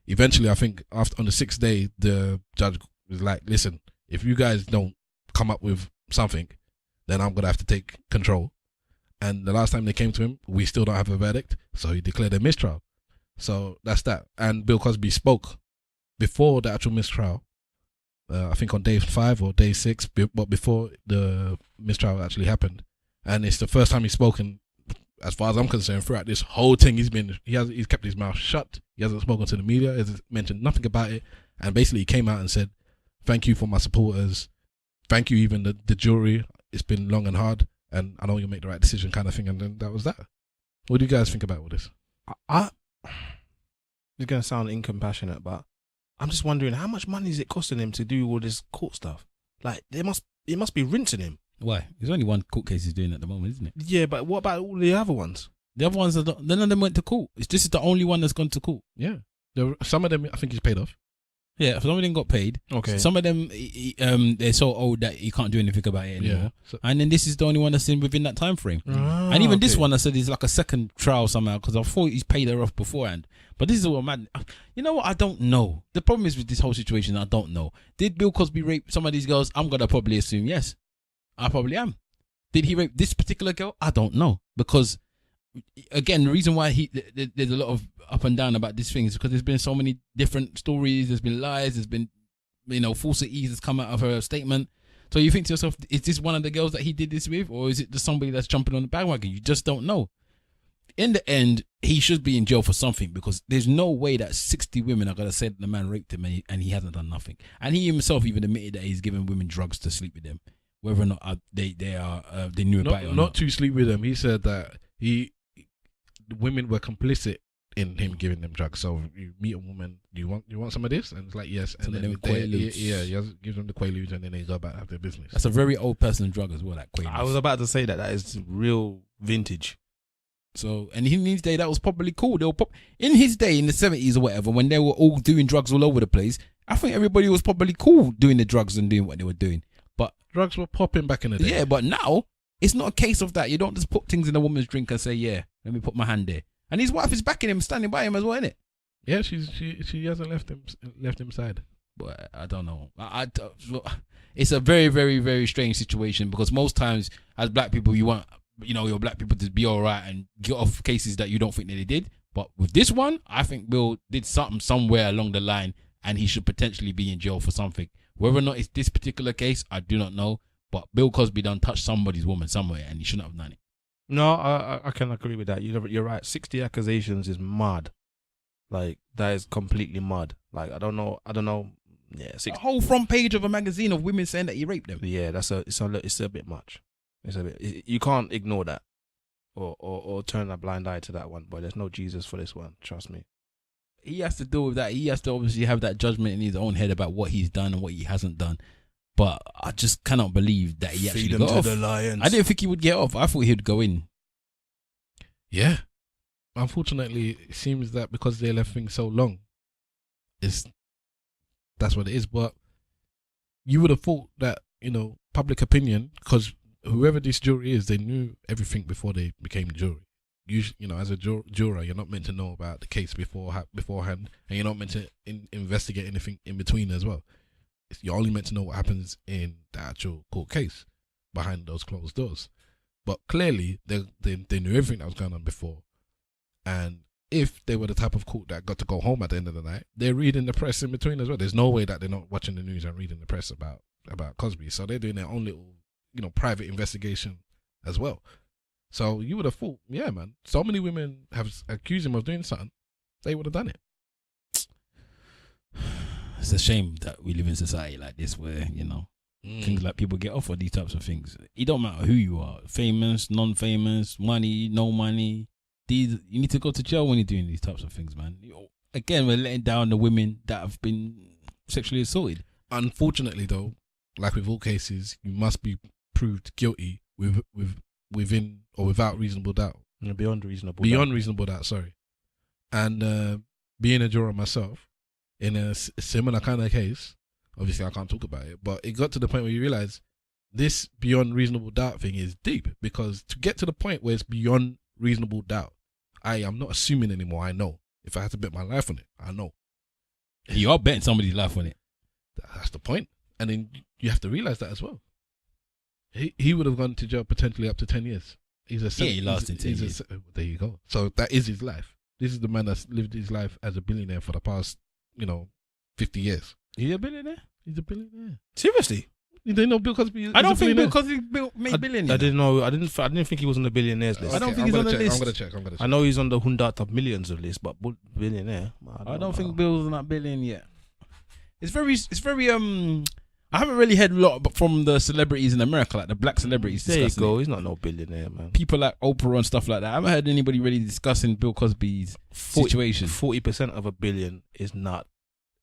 Eventually, I think on the 6th day, the judge was like, listen, if you guys don't come up with something, then I'm going to have to take control. And the last time they came to him, we still don't have a verdict, so he declared a mistrial. So that's that. And Bill Cosby spoke before the actual mistrial, I think on day 5 or day 6, but before the mistrial actually happened. And it's the first time he's spoken, as far as I'm concerned, throughout this whole thing. He's kept his mouth shut. He hasn't spoken to the media. He hasn't mentioned nothing about it. And basically he came out and said, thank you for my supporters. Thank you even the jury. It's been long and hard, and I know you'll make the right decision, kind of thing. And then that was that. What do you guys think about all this? It's going to sound incompassionate, but I'm just wondering how much money is it costing him to do all this court stuff? Like, it must be rinsing him. Why? There's only one court case he's doing at the moment, isn't it? Yeah, but what about all the other ones? The other ones, none of them went to court. This is the only one that's gone to court. Yeah. Some of them, I think he's paid off. Yeah, some of them got paid. Okay. Some of them, they're so old that you can't do anything about it anymore. Yeah. And then this is the only one that's in within that time frame. And even this one, I said, is like a second trial somehow, because I thought he's paid her off beforehand. But this is all mad. You know what? I don't know. The problem is with this whole situation, I don't know. Did Bill Cosby rape some of these girls? I'm going to probably assume yes. I probably am. Did he rape this particular girl? I don't know. Because, again, the reason why there's a lot of up and down about this thing is because there's been so many different stories. There's been lies. There's been, falsities that's come out of her statement. So you think to yourself, is this one of the girls that he did this with? Or is it just somebody that's jumping on the bandwagon? You just don't know. In the end, he should be in jail for something, because there's no way that 60 women are going to say that the man raped him and he hasn't done nothing. And he himself even admitted that he's giving women drugs to sleep with them, whether or not they knew about it or not. Not to sleep with them. He said that women were complicit in him giving them drugs. So you meet a woman, you want some of this, and it's like yes, and then he gives them the Quaaludes, and then they go back and have their business. That's a very old person drug as well, that Quaaludes. I was about to say that is real vintage. So, and in his day, that was probably cool. In his day, in the 70s or whatever, when they were all doing drugs all over the place, I think everybody was probably cool doing the drugs and doing what they were doing. But drugs were popping back in the day. Yeah, but now it's not a case of that. You don't just put things in a woman's drink and say, yeah, let me put my hand there. And his wife is backing him, standing by him as well, innit? Yeah, she hasn't left him side. But I don't know. It's a very, very, very strange situation, because most times as black people, you want your black people to be all right and get off cases that you don't think that they did. But with this one, I think Bill did something somewhere along the line, and he should potentially be in jail for something. Whether or not it's this particular case, I do not know. But Bill Cosby done touched somebody's woman somewhere, and he shouldn't have done it. No, I can agree with that. You're right. 60 accusations is mad. Like, that is completely mad. Like, I don't know. Yeah, 60. A whole front page of a magazine of women saying that he raped them. Yeah, it's a bit much. You can't ignore that, or turn a blind eye to that one. But there's no Jesus for this one. Trust me. He has to deal with that. He has to obviously have that judgment in his own head about what he's done and what he hasn't done. But I just cannot believe that he actually got off. The lions. I didn't think he would get off. I thought he'd go in. Yeah. Unfortunately, it seems that because they left things so long, that's what it is. But you would have thought that, public opinion, because whoever this jury is, they knew everything before they became the jury. usually, as a juror, you're not meant to know about the case beforehand, and you're not meant to investigate anything in between as well. You're only meant to know what happens in the actual court case behind those closed doors. But clearly, they knew everything that was going on before, and if they were the type of court that got to go home at the end of the night, they're reading the press in between as well. There's no way that they're not watching the news and reading the press about Cosby. So they're doing their own little, private investigation as well. So you would have thought, yeah, man, so many women have accused him of doing something, they would have done it. It's a shame that we live in society like this where, things like people get off on these types of things. It don't matter who you are, famous, non-famous, money, no money. You need to go to jail when you're doing these types of things, man. Again, we're letting down the women that have been sexually assaulted. Unfortunately, though, like with all cases, you must be proved guilty within or without reasonable doubt. Beyond reasonable doubt, sorry. And being a juror myself, in a similar kind of case, obviously I can't talk about it, but it got to the point where you realize this beyond reasonable doubt thing is deep, because to get to the point where it's beyond reasonable doubt, I am not assuming anymore. I know. If I had to bet my life on it, I know. You are betting somebody's life on it. That's the point. And then you have to realize that as well. He would have gone to jail potentially up to 10 years. He lasted 10 years. There you go. So that is his life. This is the man that's lived his life as a billionaire for the past, 50 years. He's a billionaire? He's a billionaire. Seriously? You didn't know Bill Cosby is I don't a think billionaire? Bill Cosby made billions. I didn't know. I didn't think he was on the billionaires list. I don't think he's on the list. I'm gonna check. I know he's on the hundred millions of list, but billionaire. I don't think Bill's on that billion yet. It's very. I haven't really heard a lot from the celebrities in America, like the black celebrities. There you go. He's not no billionaire, man. People like Oprah and stuff like that. I haven't heard anybody really discussing Bill Cosby's situation. 40% of a billion is not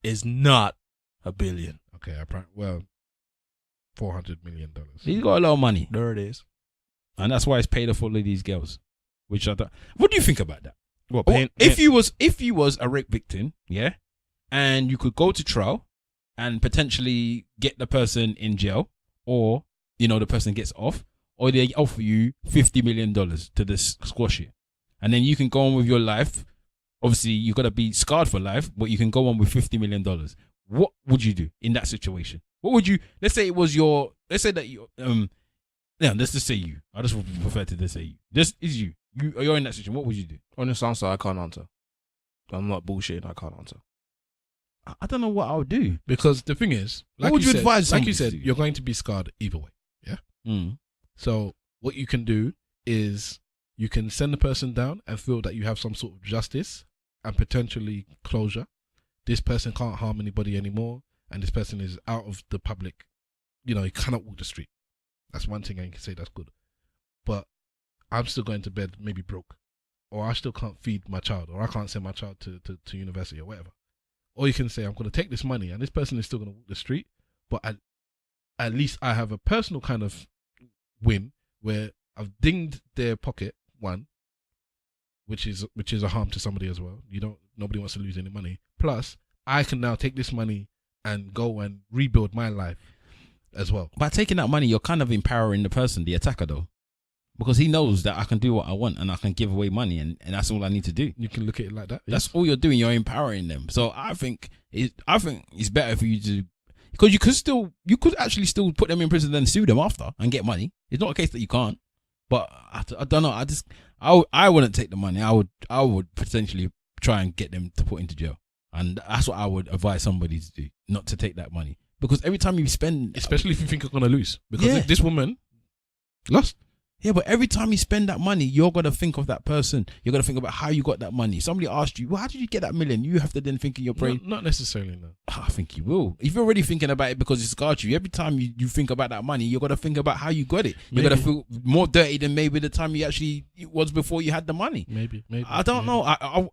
a billion. Okay, $400 million. He's got a lot of money. There it is. And that's why he's paid off all of these girls. Which I don't. What do you think about that? What, if you was a rape victim, yeah, and you could go to trial and potentially get the person in jail, or the person gets off, or they offer you $50 million to this squash it, and then you can go on with your life. Obviously, you got to be scarred for life, but you can go on with $50 million. What would you do in that situation? What would you? Let's say it was your. Let's say that you. Let's just say you. I just prefer to just say you. This is you. You're in that situation. What would you do? Honest answer, I can't answer. I'm not bullshitting. I can't answer. I don't know what I would do, because the thing is, what would you advise? Like you said, you're going to be scarred either way. Yeah. So what you can do is you can send the person down and feel that you have some sort of justice and potentially closure. This person can't harm anybody anymore, and this person is out of the public. He cannot walk the street. That's one thing I can say that's good. But I'm still going to bed maybe broke, or I still can't feed my child, or I can't send my child to university or whatever. Or you can say, I'm going to take this money, and this person is still going to walk the street, but at least I have a personal kind of win where I've dinged their pocket, one, which is a harm to somebody as well. Nobody wants to lose any money. Plus, I can now take this money and go and rebuild my life as well. By taking that money, you're kind of empowering the person, the attacker, though. Because he knows that I can do what I want and I can give away money, and that's all I need to do. You can look at it like that. That's all you're doing. You're empowering them. So I think it's better for you to, because you could actually still put them in prison and sue them after and get money. It's not a case that you can't. But I don't know. I wouldn't take the money. I would potentially try and get them to put into jail, and that's what I would advise somebody to do, not to take that money, because every time you spend, especially if you think you're gonna lose, because this woman lost. Yeah, but every time you spend that money, you're going to think of that person. You're going to think about how you got that money. Somebody asked you, well, how did you get that million? You have to then think in your brain. Not necessarily, no. I think you will. If you're already thinking about it because it scarred you, every time you think about that money, you're going to think about how you got it. You're going to feel more dirty than maybe the time it was before you had the money. Maybe. I don't know.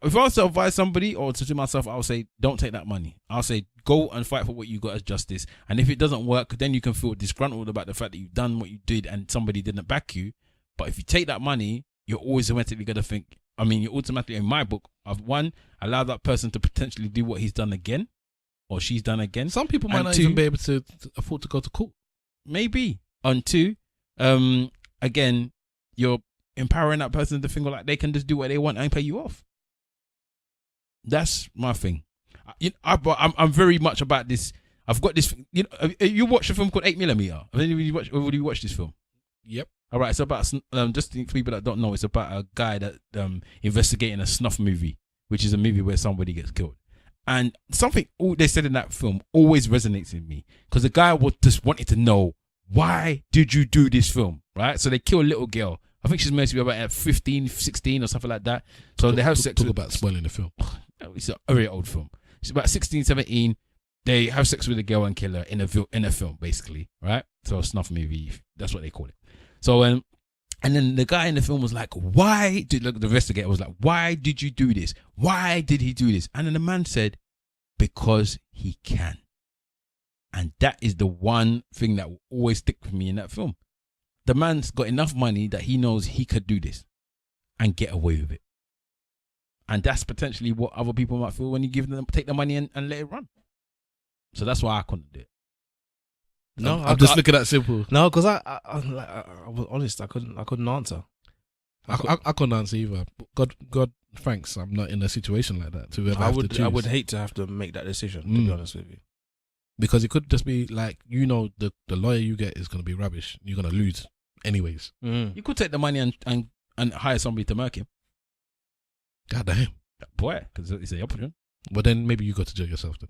If I was to advise somebody or to myself, I would say, don't take that money. I'll say, go and fight for what you got as justice. And if it doesn't work, then you can feel disgruntled about the fact that you've done what you did and somebody didn't back you. But if you take that money, you're always automatically going to think, you're automatically, in my book, I've allow that person to potentially do what he's done again or she's done again. Some people might not even be able to afford to go to court. Maybe. And two, again, you're empowering that person to think like they can just do what they want and pay you off. That's my thing. I'm very much about this. I've got this. You watched a film called 8mm. Have you watched this film? Yep. All right. It's about just for people that don't know. It's about a guy that investigating a snuff movie, which is a movie where somebody gets killed. And something they said in that film always resonates in me because the guy just wanted to know, why did you do this film? Right? So they kill a little girl. I think she's meant to be about 15, 16 or something like that. So they have sex. Talk about spoiling the film. It's a very old film. She's about 16, 17. They have sex with a girl and kill her in a film, basically. Right? So a snuff movie. That's what they call it. So and then the guy in the film was like, the investigator was like, why did you do this? Why did he do this? And then the man said, because he can. And that is the one thing that will always stick with me in that film. The man's got enough money that he knows he could do this and get away with it. And that's potentially what other people might feel when you take the money and let it run. So that's why I couldn't do it. No, I'm just looking at simple. No, because I was honest. I couldn't answer. I couldn't answer either. God, thanks. I'm not in a situation like that. I would hate to have to make that decision. To be honest with you, because it could just be like, the lawyer you get is going to be rubbish. You're going to lose anyways. You could take the money and hire somebody to murk him. God damn, boy, because it's an option. But then maybe you go to jail yourself then.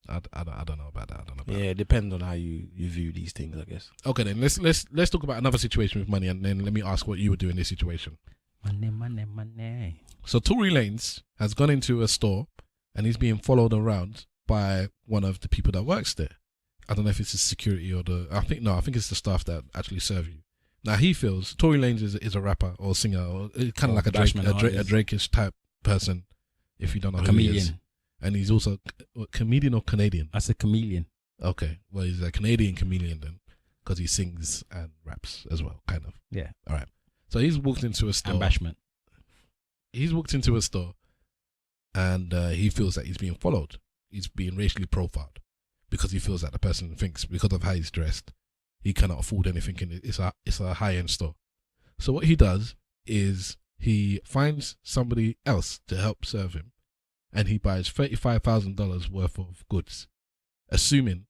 I don't know about that. Yeah, it depends on how you view these things, I guess. Okay, then let's talk about another situation with money, and then let me ask what you would do in this situation. Money. So Tory Lanez has gone into a store, and he's being followed around by one of the people that works there. I don't know if it's the security or I think it's the staff that actually serve you. Now he feels Tory Lanez is a rapper or a singer or kind of like a Drake-ish type person. If you don't know who he is. And he's also a comedian or Canadian? I said chameleon. Okay. Well, he's a Canadian chameleon then, because he sings and raps as well, kind of. Yeah. All right. So he's walked into a store. And bashment. He's walked into a store and he feels that he's being followed. He's being racially profiled because he feels that the person thinks because of how he's dressed, he cannot afford anything in it. It's a high-end store. So what he does is he finds somebody else to help serve him. And he buys $35,000 worth of goods, assuming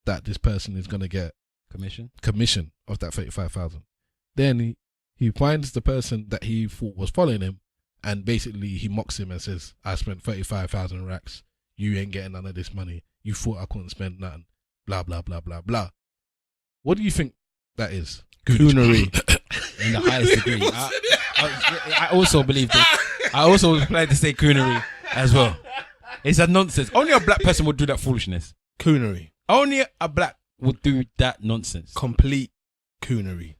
that this person is going to get commission of that $35,000. Then he finds the person that he thought was following him, and basically he mocks him and says, "I spent 35,000 racks. You ain't getting none of this money. You thought I couldn't spend nothing. Blah blah blah blah blah." What do you think that is? Coonery in the highest degree. I also believe that. I also like to say coonery as well. It's a nonsense. Only a black person would do that foolishness. Coonery. Only a black would do that nonsense. Complete coonery.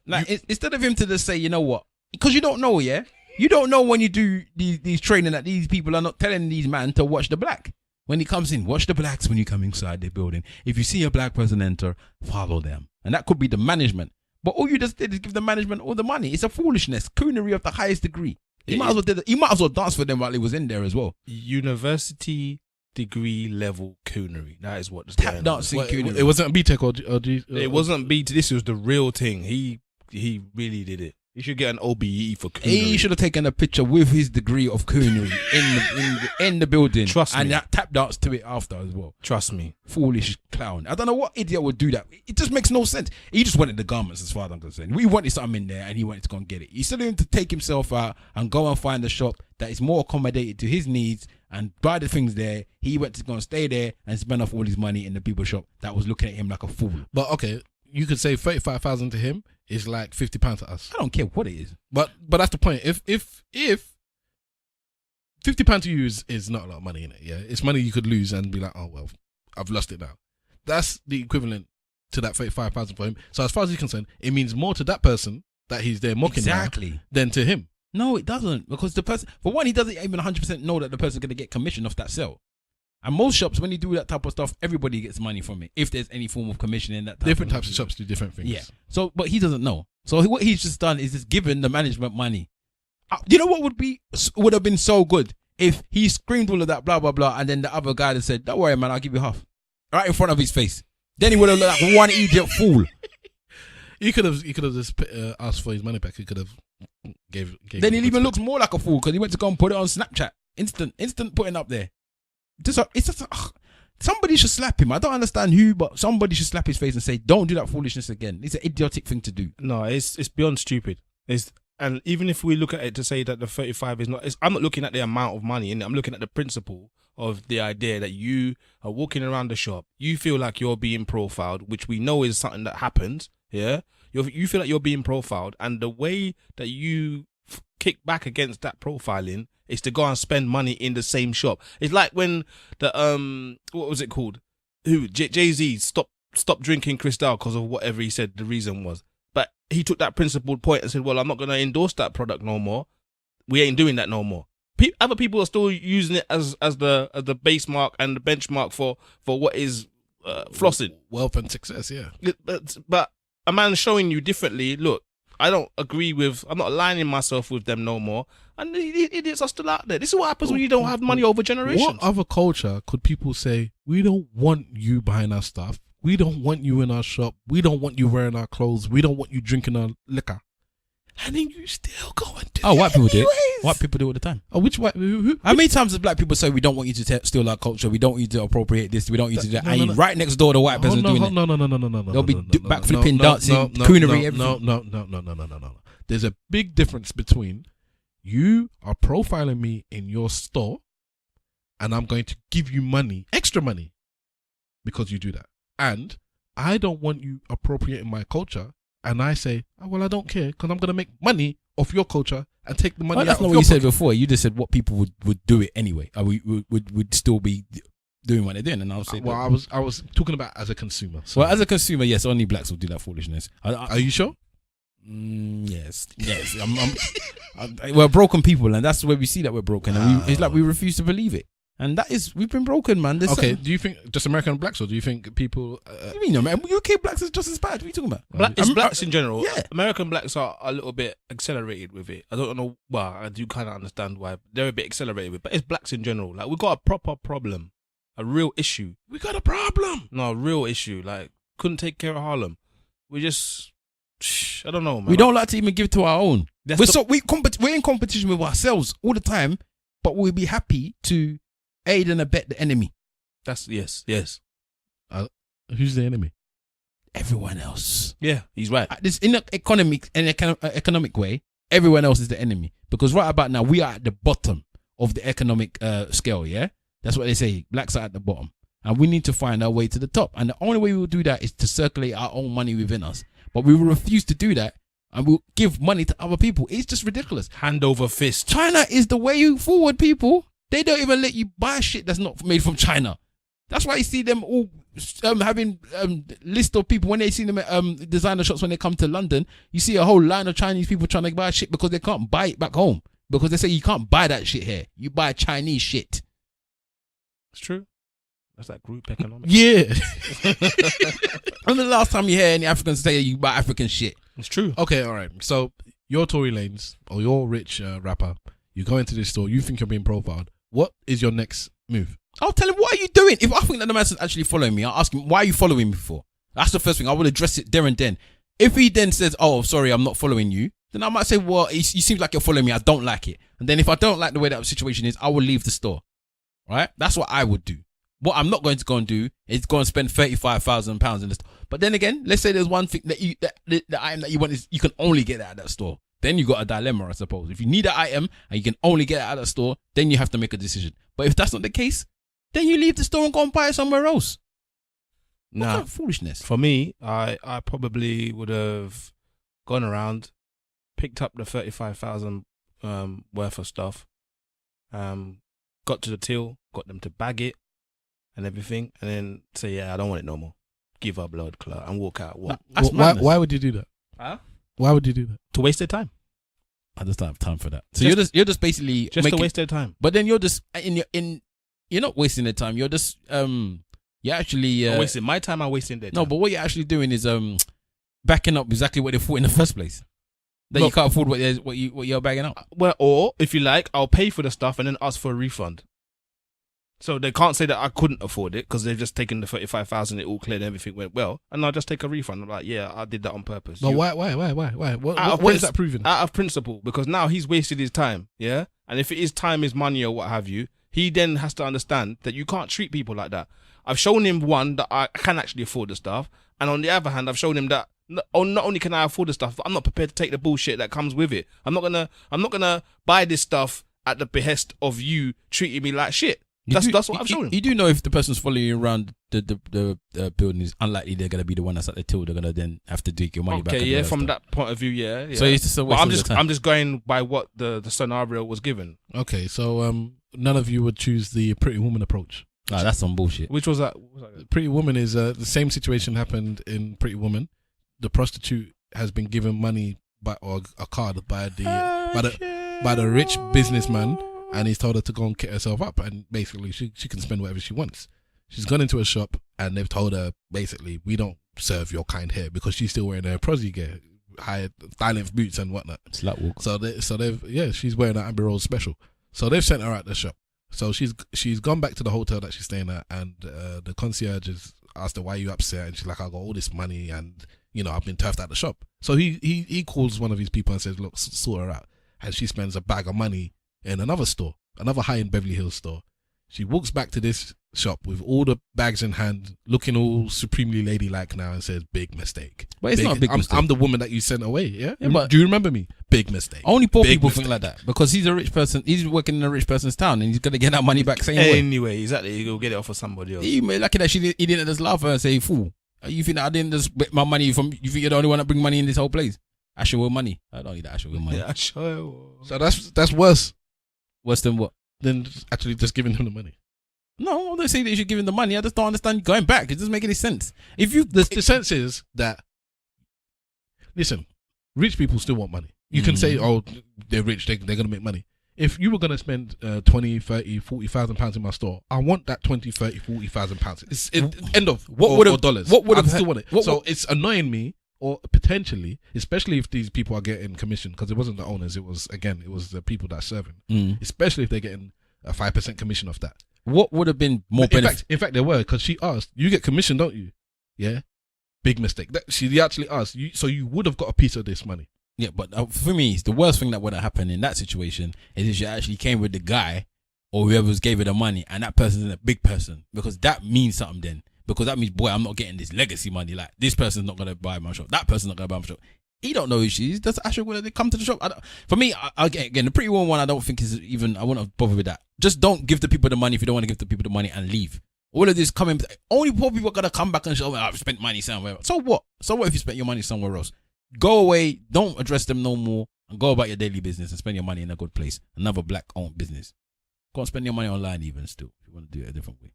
Like instead of him to just say, you know what? Because you don't know, yeah? You don't know when you do these training that these people are not telling these man to watch the black. When he comes in, watch the blacks when you come inside the building. If you see a black person enter, follow them. And that could be the management. But all you just did is give the management all the money. It's a foolishness. Coonery of the highest degree. He might as well dance for them while he was in there as well. University degree level coonery. That is what tap dancing coonery. It wasn't BTEC or it wasn't BTEC. This was the real thing. He really did it. He should get an OBE for coonery. He should have taken a picture with his degree of coonery in the building. Trust me. And that tap dance to it after as well. Trust me. Foolish clown. I don't know what idiot would do that. It just makes no sense. He just wanted the garments as far as I'm concerned. We wanted something in there and he wanted to go and get it. Instead of him to take himself out and go and find a shop that is more accommodated to his needs and buy the things there, he went to go and stay there and spend off all his money in the people shop that was looking at him like a fool. But okay, you could say 35,000 to him is like £50 to us. I don't care what it is. But that's the point. If £50 to you is not a lot of money in it, yeah, it's money you could lose and be like, oh well, I've lost it now. That's the equivalent to that 35,000 for him. So as far as he's concerned, it means more to that person that he's there mocking now than to him. No, it doesn't, because the person, for one, he doesn't even 100% know that the person's going to get commission off that sale. And most shops, when you do that type of stuff, everybody gets money from it. If there's any form of commission in that type different types of shops do different things. Yeah. So, but he doesn't know. So what he's just done is just given the management money. You know what would have been so good if he screamed all of that blah blah blah, and then the other guy that said, "Don't worry, man, I'll give you half," right in front of his face. Then he would have looked like one idiot fool. He could have just asked for his money back. He could have gave. Then it even looks more like a fool because he went to go and put it on Snapchat. Instant putting up there. Somebody should slap him. I don't understand who, but somebody should slap his face and say, "Don't do that foolishness again." It's an idiotic thing to do. No, it's beyond stupid. And even if we look at it to say that the 35 is not, I'm not looking at the amount of money, and I'm looking at the principle of the idea that you are walking around the shop, you feel like you're being profiled, which we know is something that happens. Yeah, you feel like you're being profiled, and the way that you kick back against that profiling is to go and spend money in the same shop. It's like when the what was it called? Jay-Z stopped drinking Cristal because of whatever he said the reason was. But he took that principled point and said, well, I'm not going to endorse that product no more. We ain't doing that no more. Other people are still using it as the base mark and the benchmark for what is flossing. Wealth and success, yeah. But a man showing you differently, look, I don't agree with, I'm not aligning myself with them no more. And the idiots are still out there. This is what happens when you don't have money over generations. What other culture could people say, we don't want you buying our stuff? We don't want you in our shop. We don't want you wearing our clothes. We don't want you drinking our liquor. And then you still go and do it. Oh, white people do it. White people do it all the time. Oh, which white? Who? How many times does black people say we don't want you to steal our culture? We don't want you to appropriate this. We don't want you to do that. And right next door, the white person doing it. No. They'll be backflipping, dancing, coonery, everything. No. There's a big difference between you are profiling me in your store, and I'm going to give you money, extra money, because you do that. And I don't want you appropriating my culture, and I say, oh, well, I don't care because I'm going to make money off your culture and take the money out of your That's not what you said before. You just said what people would do it anyway. Would still be doing what they're doing. And I'll say, well, I was talking about as a consumer. So. Well, as a consumer, yes, only blacks will do that foolishness. Are you sure? Yes. We're broken people, and that's where we see that we're broken. And it's like we refuse to believe it. And that is, we've been broken, man. Okay, do you think just American blacks, or do you think people... What do you mean, man? UK blacks is just as bad. What are you talking about? It's blacks in general. Yeah. American blacks are a little bit accelerated with it. I don't know, well, I do kind of understand why. They're a bit accelerated with it, but it's blacks in general. Like, we've got a proper problem. A real issue. We got a problem. No, a real issue. Like, couldn't take care of Harlem. We just... I don't know, man. We don't like to even give to our own. We're in competition with ourselves all the time, but we'll be happy to aid and abet the enemy. That's yes. Who's the enemy? Everyone else. Yeah, he's right. In an economic way, everyone else is the enemy, because right about now we are at the bottom of the economic scale. Yeah, that's what they say. Blacks are at the bottom, and we need to find our way to the top. And the only way we will do that is to circulate our own money within us. But we will refuse to do that, and we'll give money to other people. It's just ridiculous. Hand over fist. China is the way forward, people. They don't even let you buy shit that's not made from China. That's why you see them all having list of people when they see them at designer shops when they come to London. You see a whole line of Chinese people trying to buy shit because they can't buy it back home, because they say you can't buy that shit here. You buy Chinese shit. It's true. That's that group economics. Yeah. When the last time you hear any Africans say you buy African shit? It's true. Okay, all right. So you're Tory Lanez, or you're a rich rapper. You go into this store. You think you're being profiled. What is your next move? I'll tell him, what are you doing? If I think that the man's actually following me, I'll ask him, why are you following me for? That's the first thing. I will address it there and then. If he then says, oh, sorry, I'm not following you, then I might say, well, you seem like you're following me. I don't like it. And then if I don't like the way that situation is, I will leave the store. Right? That's what I would do. What I'm not going to go and do is go and spend £35,000 in the store. But then again, let's say there's one thing that the item that you want is you can only get that at that store. Then you got a dilemma, I suppose. If you need an item and you can only get it at that store, then you have to make a decision. But if that's not the case, then you leave the store and go and buy it somewhere else. What kind of foolishness? For me, I probably would have gone around, picked up the 35,000 worth of stuff, got to the till, got them to bag it and everything, and then say, yeah, I don't want it no more. Give her blood clot and walk out. Why would you do that? Huh? Why would you do that? To waste their time. I just don't have time for that. So you're just basically to waste their time. But then you're just you're not wasting their time. You're just you're actually I'm wasting my time. I'm wasting their time. No, but what you're actually doing is backing up exactly what they thought in the first place. That you can't afford what you're bagging up. Well, or if you like, I'll pay for the stuff and then ask for a refund. So they can't say that I couldn't afford it because they've just taken the 35,000, it all cleared, everything went well, and I'll just take a refund. I'm like, yeah, I did that on purpose. But why? What is that proving? Out of principle, because now he's wasted his time, yeah? And if it is time is money or what have you, he then has to understand that you can't treat people like that. I've shown him, one, that I can actually afford the stuff, and on the other hand, I've shown him that not only can I afford the stuff, but I'm not prepared to take the bullshit that comes with it. I'm not gonna buy this stuff at the behest of you treating me like shit. That's what I've shown him. You do know if the person's following you around the building, is unlikely they're gonna be the one that's at the till. They're gonna then have to take your money back. Okay, yeah, from that point of view, yeah. So it's just I'm just going by what the scenario was given. Okay, so none of you would choose the Pretty Woman approach. Nah, that's some bullshit. Which was that? Pretty Woman is the same situation happened in Pretty Woman. The prostitute has been given money or a card by the rich businessman. And he's told her to go and kit herself up, and basically she can spend whatever she wants. She's gone into a shop, and they've told her, basically, we don't serve your kind here, because she's still wearing her prosy gear, high thigh-length boots and whatnot. Slut walk. She's wearing her Amber Rose special. So they've sent her out the shop. So she's gone back to the hotel that she's staying at, and the concierge has asked her, why are you upset? And she's like, I got all this money, and I've been turfed at the shop. So he calls one of his people and says, look, sort her out. And she spends a bag of money in another store, another high-end Beverly Hills store. She walks back to this shop with all the bags in hand, looking all supremely ladylike now, and says, big mistake. But it's not a big mistake. I'm the woman that you sent away, yeah? But do you remember me? Big mistake. Only poor people think like that, because he's a rich person. He's working in a rich person's town, and he's going to get that money back same way. Anyway, exactly. He'll get it off of somebody else. He lucky that he didn't just laugh at her and say, fool, you think that I didn't just get my money from, you think you're the only one that bring money in this whole place? Actual money. I don't need that actual money. Yeah, sure. So that's worse. Worse than what? Than actually just giving him the money. No, I don't say that you should give him the money. I just don't understand going back. It doesn't make any sense. The sense is that, listen, rich people still want money. You can say, oh, they're rich, they're going to make money. If you were going to spend 20, 30, 40,000 pounds in my store, I want that 20, 30, 40,000 pounds. It's end of or dollars. What would have still want it? It's annoying me, or potentially, especially if these people are getting commission, because it wasn't the owners, it was the people that serve him. Especially if they're getting a 5% commission off that. What would have been more benefit? In fact, there were, because she asked, you get commission, don't you? Yeah. Big mistake. She actually asked, so you would have got a piece of this money. Yeah, but for me, the worst thing that would have happened in that situation is if she actually came with the guy or whoever gave her the money, and that person's a big person, because that means something then. Because that means, boy, I'm not getting this legacy money. Like, this person's not going to buy my shop. That person's not going to buy my shop. He don't know who she is. That's actually when they come to the shop. For me, again, the Pretty Woman one, I don't think is even, I wouldn't bother with that. Just don't give the people the money if you don't want to give the people the money, and leave. All of this coming, only poor people are going to come back and show, I've spent money somewhere. So what? So what if you spent your money somewhere else? Go away, don't address them no more, and go about your daily business and spend your money in a good place. Another black-owned business. Go and spend your money online even still, if you want to do it a different way.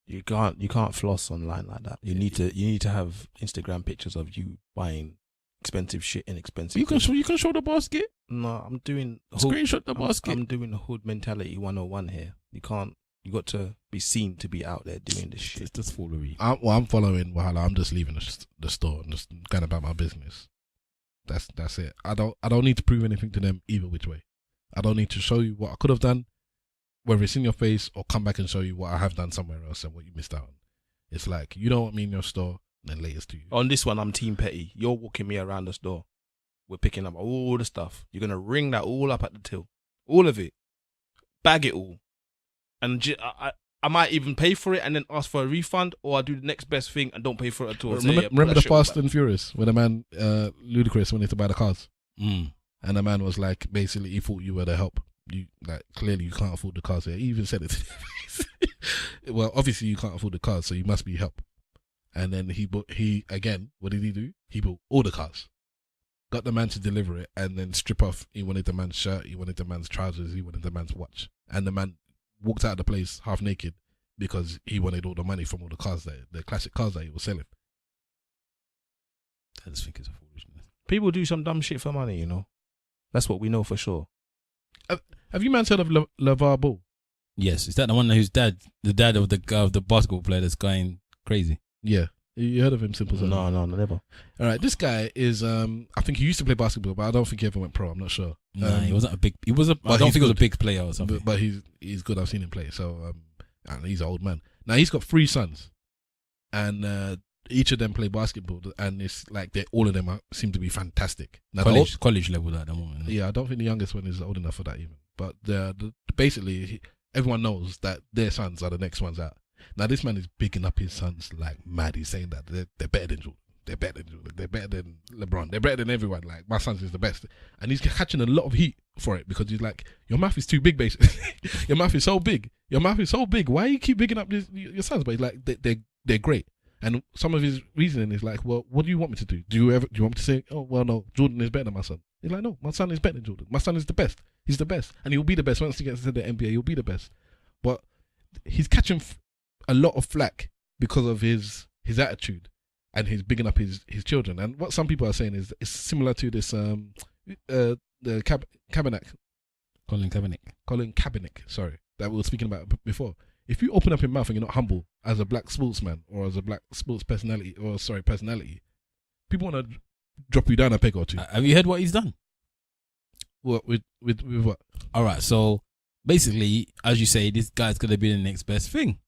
You can't floss online like that. You need to have Instagram pictures of you buying expensive shit in expensive. You can show the basket. No, I'm doing screenshot the basket. I'm doing the hood mentality 101 here. You got to be seen to be out there doing this shit. It's just foolery. I'm following Wahala. I'm just leaving the store and just going about my business. That's it. I don't need to prove anything to them either which way. I don't need to show you what I could have done, whether it's in your face or come back and show you what I have done somewhere else and what you missed out on. It's like, you don't want me in your store, then latest to you. On this one, I'm Team Petty. You're walking me around the store. We're picking up all the stuff. You're going to ring that all up at the till. All of it. Bag it all. And I might even pay for it and then ask for a refund, or I do the next best thing and don't pay for it at all. Remember the Fast and Furious, when the man, Ludacris, went in to buy the cars? And the man was like, basically, he thought you were the help. You clearly you can't afford the cars here. He even said it to them. Well, obviously you can't afford the cars, so you must be help. And then he again, what did he do? He bought all the cars, got the man to deliver it, and then strip off. He wanted the man's shirt, he wanted the man's trousers, he wanted the man's watch, and the man walked out of the place half naked because he wanted all the money from all the cars the classic cars that he was selling. I just think it's a foolishness. People do some dumb shit for money, That's what we know for sure. Have you man heard of LaVar Ball? Yes, is that the one whose the dad of the basketball player that's going crazy? Yeah, you heard of him? Simple. No, never. All right, this guy is. I think he used to play basketball, but I don't think he ever went pro. I'm not sure. He wasn't a big. I don't think he was a big player or something. But he's good. I've seen him play. So and he's an old man. Now he's got 3 sons, and each of them play basketball, and it's like all of them seem to be fantastic. Now, college level at the moment. Yeah, I don't think the youngest one is old enough for that even. But basically, everyone knows that their sons are the next ones out. Now this man is bigging up his sons like mad. He's saying that they're better than Jordan. They're better than Jordan. They're better than LeBron. They're better than everyone. Like, my sons is the best. And he's catching a lot of heat for it because he's like, your mouth is too big, basically. Your mouth is so big. Your mouth is so big. Why you keep bigging up your sons? But he's like, they're great. And some of his reasoning is like, well, what do you want me to do? Do you want me to say, oh, well, no, Jordan is better than my son? He's like, no, my son is better than Jordan. My son is the best. He's the best. And he'll be the best. Once he gets to the NBA, he'll be the best. But he's catching a lot of flack because of his attitude. And he's bigging up his children. And what some people are saying is it's similar to this the Kaepernick. Colin Kaepernick, sorry, that we were speaking about before. If you open up your mouth and you're not humble as a black sportsman or as a black sports personality, people want to drop you down a peg or two. Have you heard what he's done? What with what? All right, so basically, as you say, this guy's gonna be the next best thing.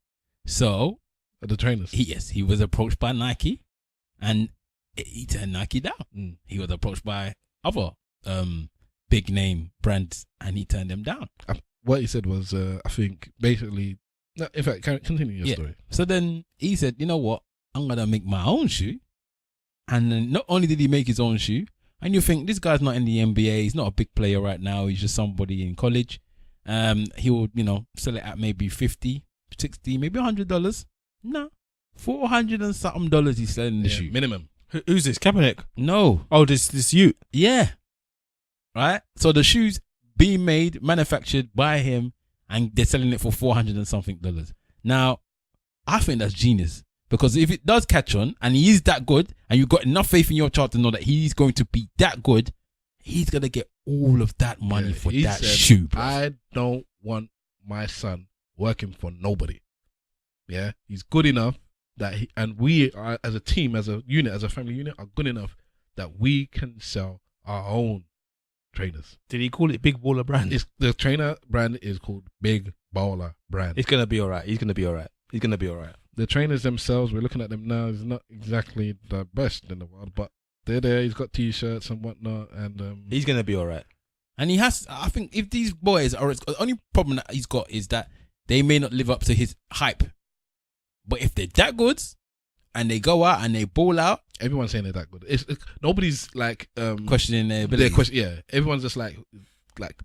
So the trainers. He was approached by Nike, and he turned Nike down. He was approached by other big name brands, and he turned them down. What he said was, I think, basically. No, in fact, continue your story. So then he said, you know what? I'm gonna make my own shoe. And then not only did he make his own shoe, and you think this guy's not in the NBA, he's not a big player right now, he's just somebody in college. He will, sell it at maybe $50, $60, maybe $100. No, $400 and something he's selling the shoe. Minimum. Who's this? Kaepernick? No. Oh, this you. Yeah. Right? So the shoe's being made, manufactured by him, and they're selling it for $400 and something. Now, I think that's genius. Because if it does catch on and he is that good and you've got enough faith in your child to know that he's going to be that good, he's going to get all of that money for that shoe. Bro. I don't want my son working for nobody. Yeah, he's good enough that we are, as a team, as a unit, as a family unit, are good enough that we can sell our own trainers. Did he call it Big Baller Brand? The trainer brand is called Big Baller Brand. It's gonna be all right. He's gonna be all right. The trainers themselves, we're looking at them now, is not exactly the best in the world, but they're there. He's got T-shirts and whatnot, and he's gonna be all right. And he has. I think if these boys are, the only problem that he's got is that they may not live up to his hype. But if they're that good and they go out and they ball out, everyone's saying they're that good. Nobody's like questioning their ability. Everyone's just like,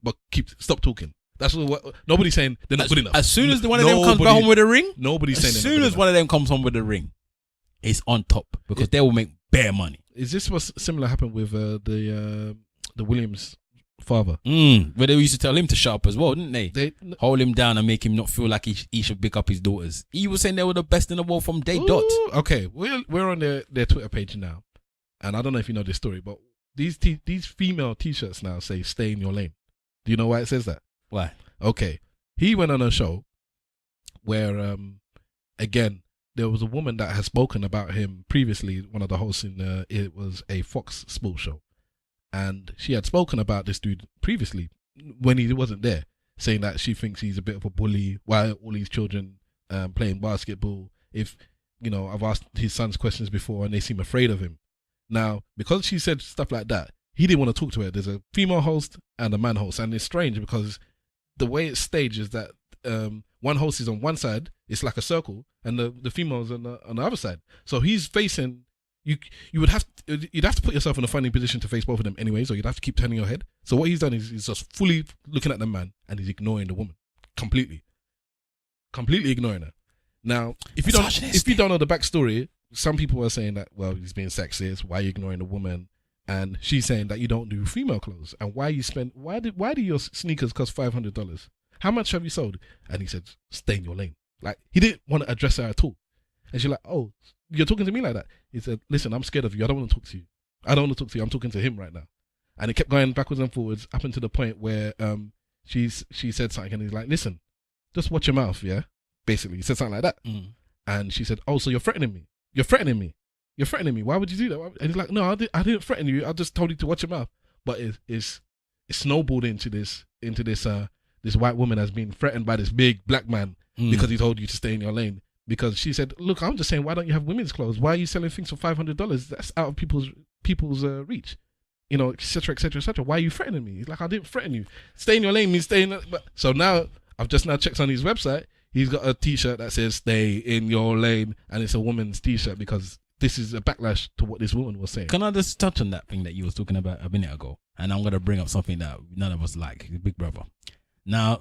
but stop talking. That's what nobody's saying they're not good enough. As soon as one of them comes back home with a ring, nobody's saying. As soon as one of them comes home with a ring, it's on top because they will make bare money. Is this what similar happened with the Williams father? Where they used to tell him to shut up as well, didn't they? Hold him down and make him not feel like he should pick up his daughters. He was saying they were the best in the world from day dot. Okay, we're on their Twitter page now, and I don't know if you know this story, but these female T-shirts now say "Stay in your lane." Do you know why it says that? Why? Okay, he went on a show where again there was a woman that has spoken about him previously. One of the hosts in it was a Fox Sports show. And she had spoken about this dude previously when he wasn't there, saying that she thinks he's a bit of a bully. Why all these children playing basketball? If, I've asked his sons questions before and they seem afraid of him. Now, because she said stuff like that, he didn't want to talk to her. There's a female host and a man host. And it's strange because the way it's staged is that one host is on one side, it's like a circle, and the female's on the other side. So he's facing... You'd have to put yourself in a funny position to face both of them anyways, or you'd have to keep turning your head. So what he's done is he's just fully looking at the man and he's ignoring the woman completely ignoring her. Now, if you don't know the backstory, some people are saying that he's being sexist. Why are you ignoring the woman? And she's saying that you don't do female clothes, and why do your sneakers cost $500? How much have you sold? And he said, stay in your lane. Like, he didn't want to address her at all. And she's like, oh, you're talking to me like that? He said, listen, I'm scared of you. I don't want to talk to you. I'm talking to him right now. And it kept going backwards and forwards up until the point where she said something and he's like, listen, just watch your mouth, yeah? Basically, he said something like that. And she said, oh, so you're threatening me? You're threatening me. Why would you do that? And he's like, no, I didn't threaten you. I just told you to watch your mouth. But it's snowballed into this this white woman has been threatened by this big black man because he told you to stay in your lane. Because she said, look, I'm just saying, why don't you have women's clothes? Why are you selling things for $500? That's out of people's reach. You know, et cetera, et cetera, et cetera. Why are you threatening me? He's like, I didn't threaten you. Stay in your lane means stay in. So now, I've just now checked on his website. He's got a T-shirt that says "Stay in your lane," and it's a woman's T-shirt because this is a backlash to what this woman was saying. Can I just touch on that thing that you was talking about a minute ago? And I'm gonna bring up something that none of us like, Big Brother. Now,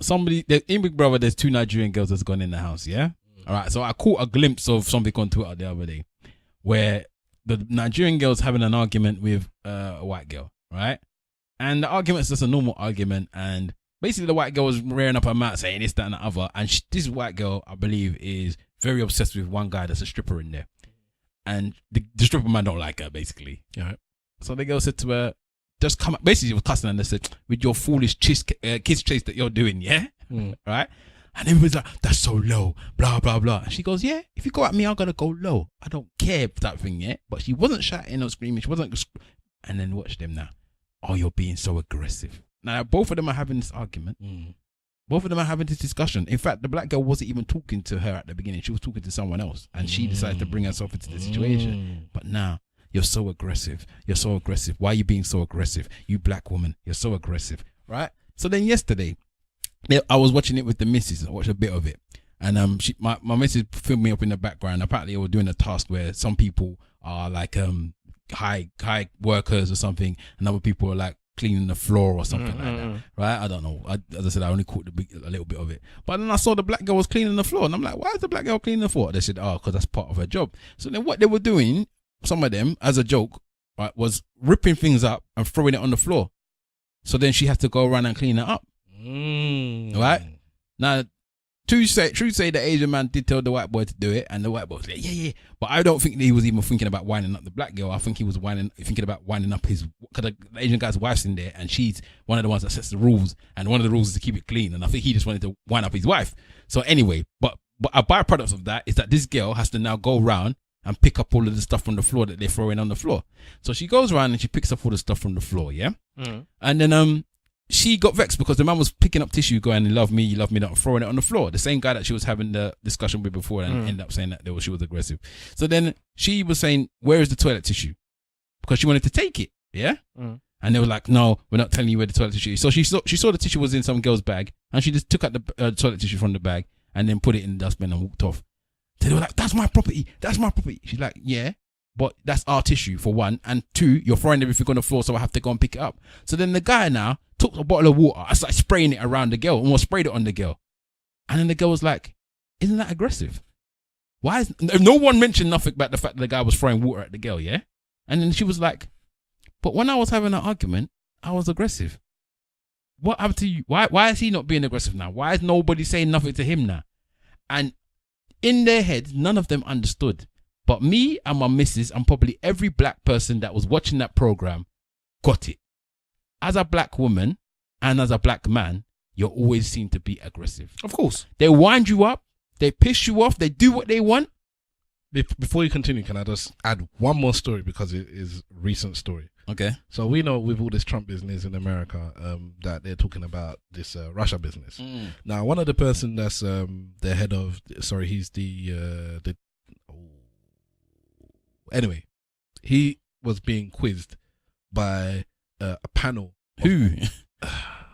in Big Brother, there's 2 Nigerian girls that's gone in the house. Yeah. All right. So I caught a glimpse of something on Twitter the other day, where the Nigerian girl's having an argument with a white girl, right? And the argument's just a normal argument, and basically, the white girl was rearing up her mouth saying this, that, and the other. And this white girl, I believe, is very obsessed with one guy that's a stripper in there. And the stripper man don't like her, basically. Yeah. So the girl said to her, just come up. Basically, she was cussing and they said, with your foolish kiss chase that you're doing, yeah? Right? And everybody's like, that's so low, blah, blah, blah. And she goes, yeah, if you go at me, I'm going to go low. I don't care that thing, yeah? But she wasn't shouting or screaming. She wasn't. And then watch them now. Oh, you're being so aggressive. Now, both of them are having this argument. Both of them are having this discussion. In fact, the black girl wasn't even talking to her at the beginning. She was talking to someone else. And she decided to bring herself into the situation. But now, you're so aggressive. You're so aggressive. Why are you being so aggressive? You black woman, you're so aggressive. Right? So then yesterday, I was watching it with the missus. I watched a bit of it. And my missus filmed me up in the background. Apparently, they were doing a task where some people are like high workers or something. And other people are like, cleaning the floor or something like that, right? I don't know. As I said, I only caught a little bit of it. But then I saw the black girl was cleaning the floor, and I'm like, why is the black girl cleaning the floor? They said, oh, because that's part of her job. So then what they were doing, some of them, as a joke, right, was ripping things up and throwing it on the floor. So then she had to go around and clean it up. Right? Now, true say the Asian man did tell the white boy to do it, and the white boy was like, yeah. But I don't think he was even thinking about winding up the black girl. I think he was thinking about winding up his, because the Asian guy's wife's in there, and she's one of the ones that sets the rules, and one of the rules is to keep it clean, and I think he just wanted to wind up his wife. So anyway, but a byproduct of that is that this girl has to now go around and pick up all of the stuff from the floor that they're throwing on the floor. So she goes around and she picks up all the stuff from the floor, yeah? And then she got vexed because the man was picking up tissue going, you love me, not throwing it on the floor. The same guy that she was having the discussion with before and ended up saying that she was aggressive. So then she was saying, where is the toilet tissue? Because she wanted to take it, yeah? And they were like, no, we're not telling you where the toilet tissue is. So she saw the tissue was in some girl's bag, and she just took out the toilet tissue from the bag and then put it in the dustbin and walked off. So they were like, that's my property. She's like, yeah, but that's our tissue, for one. And two, you're throwing everything on the floor, so I have to go and pick it up. So then the guy now took a bottle of water. I started spraying it around the girl, almost sprayed it on the girl. And then the girl was like, isn't that aggressive? Why is no one mentioned nothing about the fact that the guy was throwing water at the girl, yeah? And then she was like, but when I was having an argument, I was aggressive. What happened to you? Why is he not being aggressive now? Why is nobody saying nothing to him now? And in their heads, none of them understood. But me and my missus and probably every black person that was watching that program got it. As a black woman and as a black man, you always seem to be aggressive. Of course. They wind you up. They piss you off. They do what they want. Before you continue, can I just add one more story because it is a recent story. Okay. So we know with all this Trump business in America that they're talking about this Russia business. Now, one of the person that's the head of, he's anyway, he was being quizzed by a panel. Who?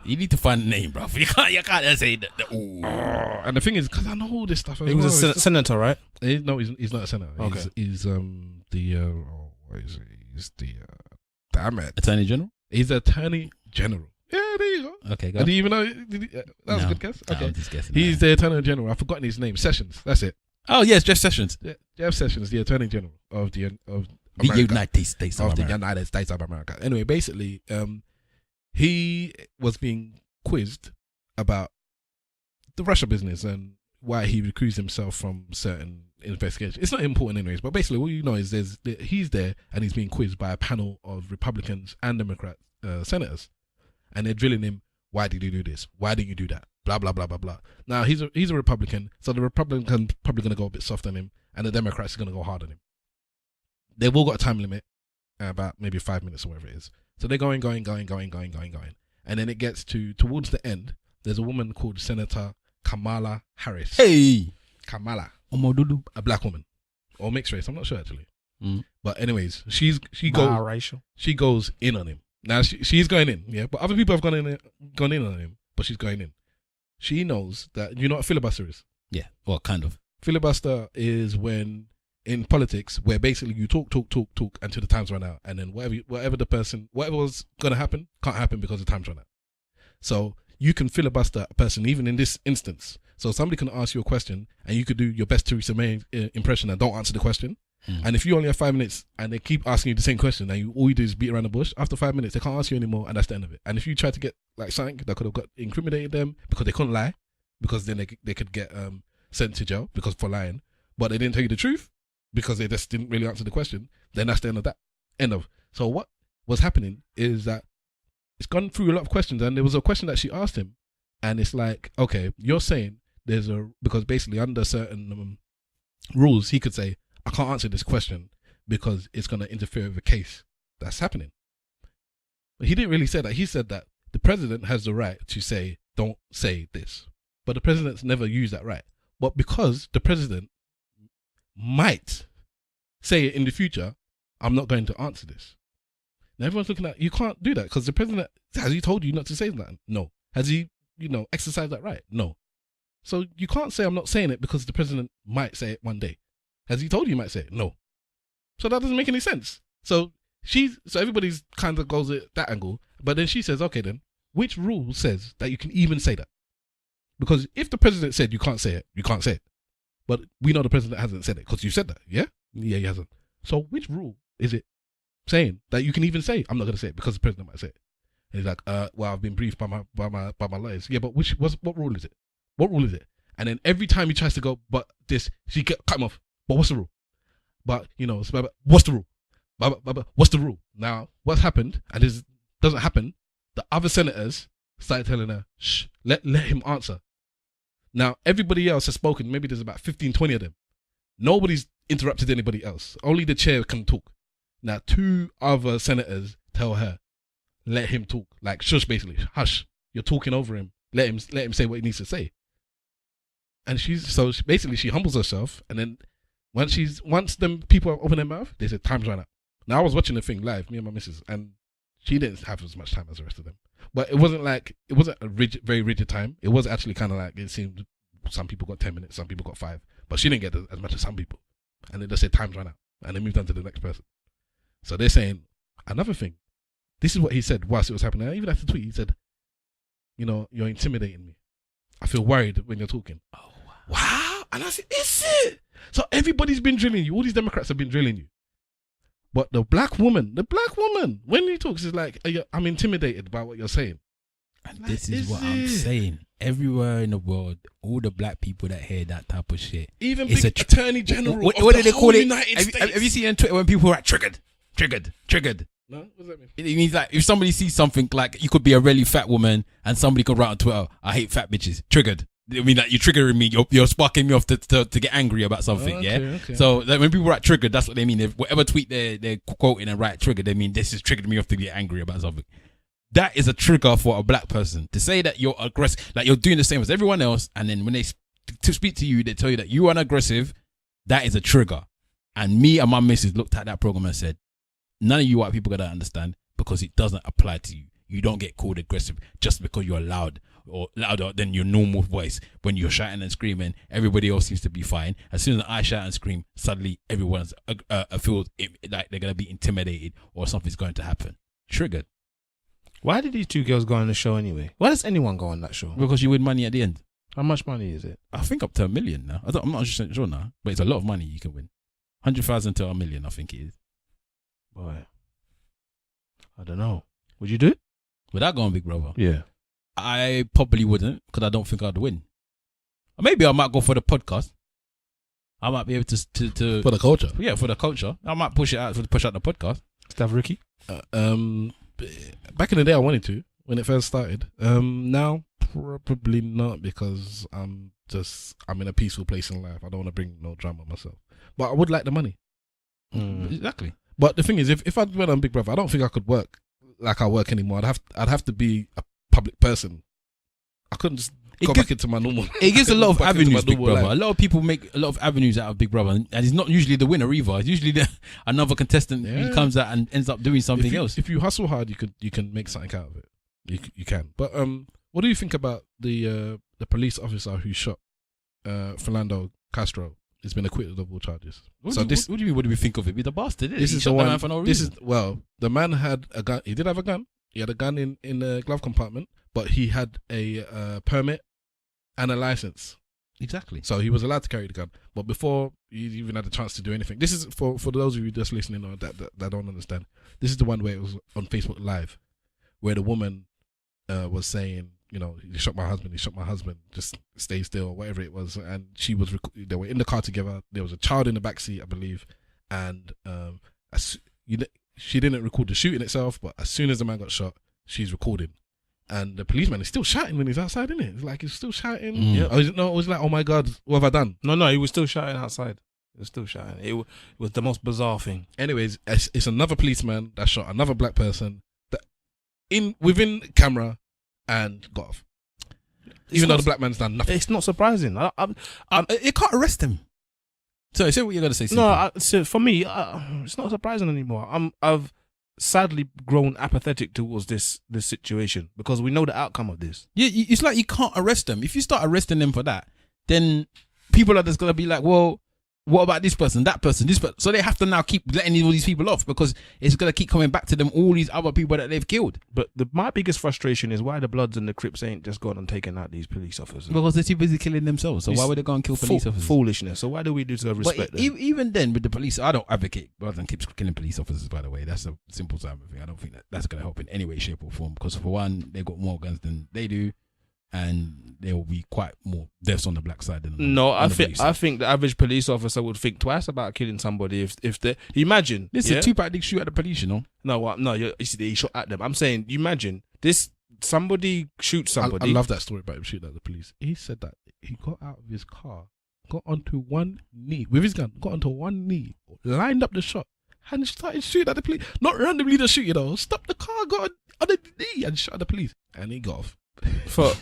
You need to find a name, bro. You can't just say that. And the thing is, because I know all this stuff. He was a senator, right? No, he's not a senator. Okay. He's what is it? He's the damn it, Attorney General. He's the Attorney General. Yeah, there you go. Okay, go. Do you even know? That was a good guess. Okay, I'm just guessing. He's the Attorney General. I've forgotten his name. Sessions. That's it. Oh yes, Jeff Sessions. Yeah, Jeff Sessions, the Attorney General of the United States of America. The United States of America. Anyway, basically, he was being quizzed about the Russia business and why he recused himself from certain investigations. It's not important anyways, but basically what you know is he's there and he's being quizzed by a panel of Republicans and Democrat senators, and they're drilling him. Why did you do this? Why did you do that? Blah blah blah blah blah. Now he's a Republican, so the Republicans probably going to go a bit soft on him, and the Democrats are going to go hard on him. They've all got a time limit, about maybe 5 minutes or whatever it is. So they're going, and then it gets towards the end. there's a woman called Senator Kamala Harris. Hey, Kamala, Omodudu. a black woman or mixed race. I'm not sure actually. Mm. But anyways, she Biracial. goes in on him. Now she's going in, yeah. But other people have gone in on him, but she's going in. She knows that you know what filibuster is. Yeah, well, kind of. Filibuster is when in politics where basically you talk until the time's run out, and then whatever was gonna happen can't happen because the time's run out. So you can filibuster a person even in this instance. So somebody can ask you a question and you could do your best Theresa May impression and don't answer the question. And if you only have 5 minutes and they keep asking you the same question and all you do is beat around the bush, after 5 minutes they can't ask you anymore and that's the end of it. And if you try to get like something that could have incriminated them because they couldn't lie, because then they could get sent to jail because for lying, but they didn't tell you the truth because they just didn't really answer the question, then that's the end of that. So what was happening is that it's gone through a lot of questions, and there was a question that she asked him, and it's like, okay, you're saying because basically under certain rules he could say, I can't answer this question because it's going to interfere with a case that's happening. But he didn't really say that. He said that the president has the right to say, don't say this. But the president's never used that right. But because the president might say it in the future, I'm not going to answer this. Now everyone's looking at, you can't do that because the president, has he told you not to say that? No. Has he, exercised that right? No. So you can't say I'm not saying it because the president might say it one day. Has he told you might say it? No. So that doesn't make any sense. So everybody's kind of goes at that angle, but then she says, okay then, which rule says that you can even say that? Because if the president said you can't say it, you can't say it. But we know the president hasn't said it because you said that, yeah? Yeah, he hasn't. So which rule is it saying that you can even say, I'm not going to say it because the president might say it? And he's like, well, I've been briefed by my lawyers. Yeah, but what rule is it? What rule is it? And then every time he tries to go, but this, she cut him off. But what's the rule? But, what's the rule? But what's the rule? Now, what's happened, and this doesn't happen, the other senators started telling her, shh, let him answer. Now, everybody else has spoken. Maybe there's about 15, 20 of them. Nobody's interrupted anybody else. Only the chair can talk. Now, 2 other senators tell her, let him talk. Like, shush, basically. Hush. You're talking over him. Let him say what he needs to say. And she humbles herself, and then once them people open their mouth, they said, time's run out. Now, I was watching the thing live, me and my missus, and she didn't have as much time as the rest of them. But it wasn't a very rigid time. It was actually kind of like, it seemed some people got 10 minutes, some people got 5. But she didn't get as much as some people. And they just said, time's run out. And they moved on to the next person. So they're saying, another thing, this is what he said whilst it was happening. I even had to tweet, he said, you're intimidating me. I feel worried when you're talking. Oh, wow. And I said, is it? So everybody's been drilling you. All these Democrats have been drilling you. But the black woman, when he talks, is like, I'm intimidated by what you're saying. And this is what I'm saying. Everywhere in the world, all the black people that hear that type of shit. Even big attorney general what do they call it? United States. Have you seen on Twitter when people are like, triggered? No? What does that mean? It means like, if somebody sees something like, you could be a really fat woman and somebody could write on Twitter, I hate fat bitches. Triggered. I mean, like, you're triggering me. You're sparking me off to get angry about something. Okay. So like, when people write triggered, that's what they mean. If whatever tweet they're quoting and write triggered, they mean this has triggered me off to get angry about something. That is a trigger for a black person to say that you're aggressive, like you're doing the same as everyone else, and then when they speak to you, they tell you that you are aggressive. That is a trigger. And me and my missus looked at that program and said, none of you white people gotta understand because it doesn't apply to you. You don't get called aggressive just because you're loud or louder than your normal voice. When you're shouting and screaming, everybody else seems to be fine. As soon as I shout and scream, suddenly everyone's feels like they're gonna be intimidated or something's going to happen. Triggered. Why did these 2 girls go on the show anyway? Why does anyone go on that show? Because you win money at the end. How much money is it? I think up to $1 million now. I'm not sure now, but it's a lot of money you can win. 100,000 to $1 million, I think it is. Boy, I don't know. Would you do it? Would I go on Big Brother? Yeah. I probably wouldn't because I don't think I'd win. Or maybe I might go for the podcast. I might be able to for the culture. Yeah, for the culture. I might push out the podcast. Stuff Ricky. Back in the day, I wanted to when it first started. Now probably not because I'm in a peaceful place in life. I don't want to bring no drama myself. But I would like the money. Exactly. But the thing is, if I went on Big Brother, I don't think I could work like I work anymore. I'd have to be a public person. I couldn't just It go gives- back into my normal. It gives a lot of back into my avenues, Big normal Brother. life. A lot of people make a lot of avenues out of Big Brother, and it's not usually the winner either. It's usually another contestant who Yeah. comes out and ends up doing something else. If you hustle hard, you can make something out of it. You can. But what do you think about the police officer who shot Philando Castile? He's been acquitted of all charges. What do you mean? What do we think of it? He's a bastard. This He is shot the the one. man for no This reason. is the man had a gun. He did have a gun. He had a gun in the glove compartment, but he had a permit and a license, Exactly. so he was allowed to carry the gun. But before he even had a chance to do anything, this is for those of you just listening or that don't understand. This is the one where it was on Facebook Live, where the woman was saying, you know, he shot my husband, just stay still, or whatever it was. And she was, they were in the car together. There was a child in the backseat, I believe. And she didn't record the shooting itself, but as soon as the man got shot, she's recording. And the policeman is still shouting when he's outside, isn't it? It's like he's still shouting. Yeah. It was like, oh my God, what have I done? No, he was still shouting outside. He was still shouting. It was the most bizarre thing. Anyways, it's another policeman that shot another black person that within camera and got off. Even though the black man's done nothing. It's not surprising. It can't arrest him. So say what you're gonna say. So for me, it's not surprising anymore. I've sadly grown apathetic towards this situation because we know the outcome of this. Yeah, it's like you can't arrest them. If you start arresting them for that, then people are just gonna be like, well, what about this person, that person, this person? So they have to now keep letting all these people off because it's gonna keep coming back to them, all these other people that they've killed. But my biggest frustration is why the Bloods and the Crips ain't just gone and taken out these police officers. Because they're too busy killing themselves. So why would they go and kill police officers? Foolishness. So why do we deserve respect But them? even then, with the police, I don't advocate rather than keep killing police officers. By the way, that's a simple side of the thing. I don't think that's going to help in any way, shape, or form. Because for one, they've got more guns than they do, and there will be quite more deaths on the black side than No, on I the think police side. the average police officer would think twice about killing somebody if they imagine. This yeah? is a two-pack dick shoot at the police, you know. No, you see, he shot at them. I'm saying, you imagine this. Somebody shoots somebody. I love that story about him shooting at the police. He said that he got out of his car, got onto one knee with his gun, got onto one knee, lined up the shot, and started shooting at the police. Not randomly just shoot, you know. Stop the car, got on the knee and shot at the police, and he got off.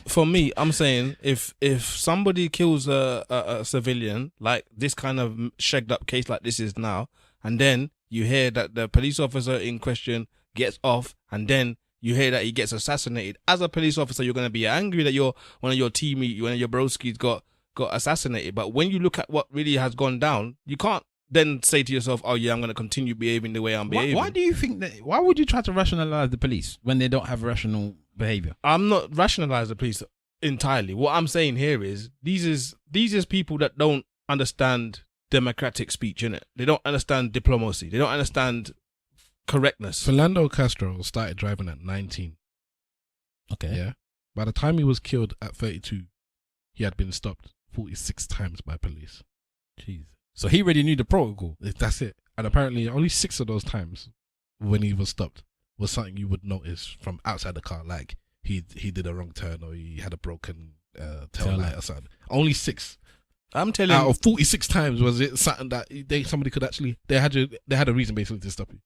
For me, I'm saying if somebody kills a civilian like this kind of shagged up case like this is now, and then you hear that the police officer in question gets off, and then you hear that he gets assassinated, as a police officer, you're going to be angry that one of your teammates, one of your broskies got assassinated. But when you look at what really has gone down, you can't then say to yourself, oh yeah, I'm going to continue behaving the way I'm behaving. Why do you think that? Why would you try to rationalize the police when they don't have rational behavior? I'm not rationalizing the police entirely. What I'm saying here is these is people that don't understand democratic speech, innit? They don't understand diplomacy. They don't understand correctness. Philando Castile started driving at 19. Okay. Yeah. By the time he was killed at 32, he had been stopped 46 times by police. Jeez. So he already knew the protocol. That's it. And apparently only 6 of those times when he was stopped was something you would notice from outside the car, like he did a wrong turn or he had a broken tail light or something. Only 6. I'm telling Out you, of 46 times was it something that somebody could actually they had a reason basically to stop you.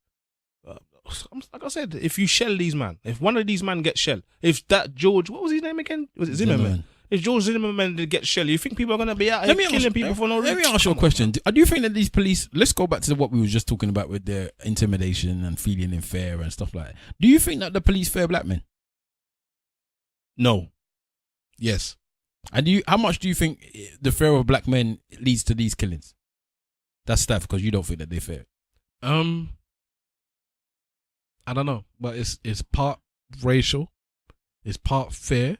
like I said, if you shell these man, if one of these men gets shelled, if that George, what was his name again? Was it Zimmerman? If George Zimmerman did get shelled, you think people are going to be out here killing people for no reason? Let me ask you a question. Do you think that these police, let's go back to what we were just talking about with their intimidation and feeling unfair and stuff like that. Do you think that the police fear black men? No. Yes. And how much do you think the fear of black men leads to these killings? That's stuff because you don't think that they fear. I don't know, but it's part racial, it's part fear,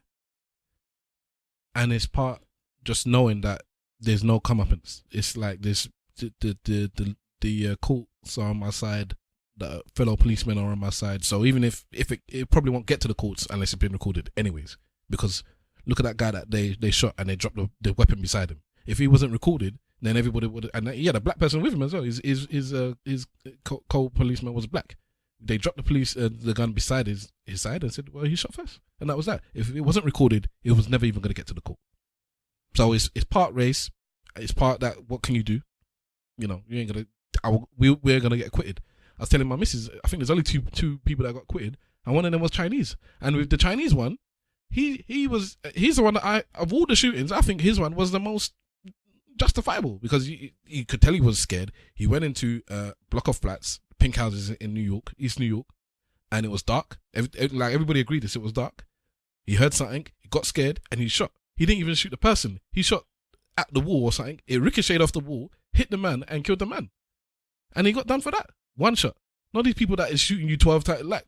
and it's part just knowing that there's no comeuppance. It's like this: the courts are on my side, the fellow policemen are on my side. So even if it probably won't get to the courts unless it's been recorded, anyways. Because look at that guy that they shot and they dropped the weapon beside him. If he wasn't recorded, then everybody would. And he had a black person with him as well. His co-policeman was black. They dropped the gun beside his side and said, well, he shot first. And that was that. If it wasn't recorded, it was never even going to get to the court. So it's part race. It's part that, what can you do? You know, you ain't going to, we're going to get acquitted. I was telling my missus, I think there's only two people that got acquitted, and one of them was Chinese. And with the Chinese one, he's the one that of all the shootings, I think his one was the most justifiable because you could tell he was scared. He went into a block of flats, pink houses in New York, East New York, and it was dark. Like everybody agreed this, it was dark. He heard something, he got scared, and he shot. He didn't even shoot the person. He shot at the wall or something. It ricocheted off the wall, hit the man, and killed the man. And he got done for that. One shot. Not these people that is shooting you 12 times. Like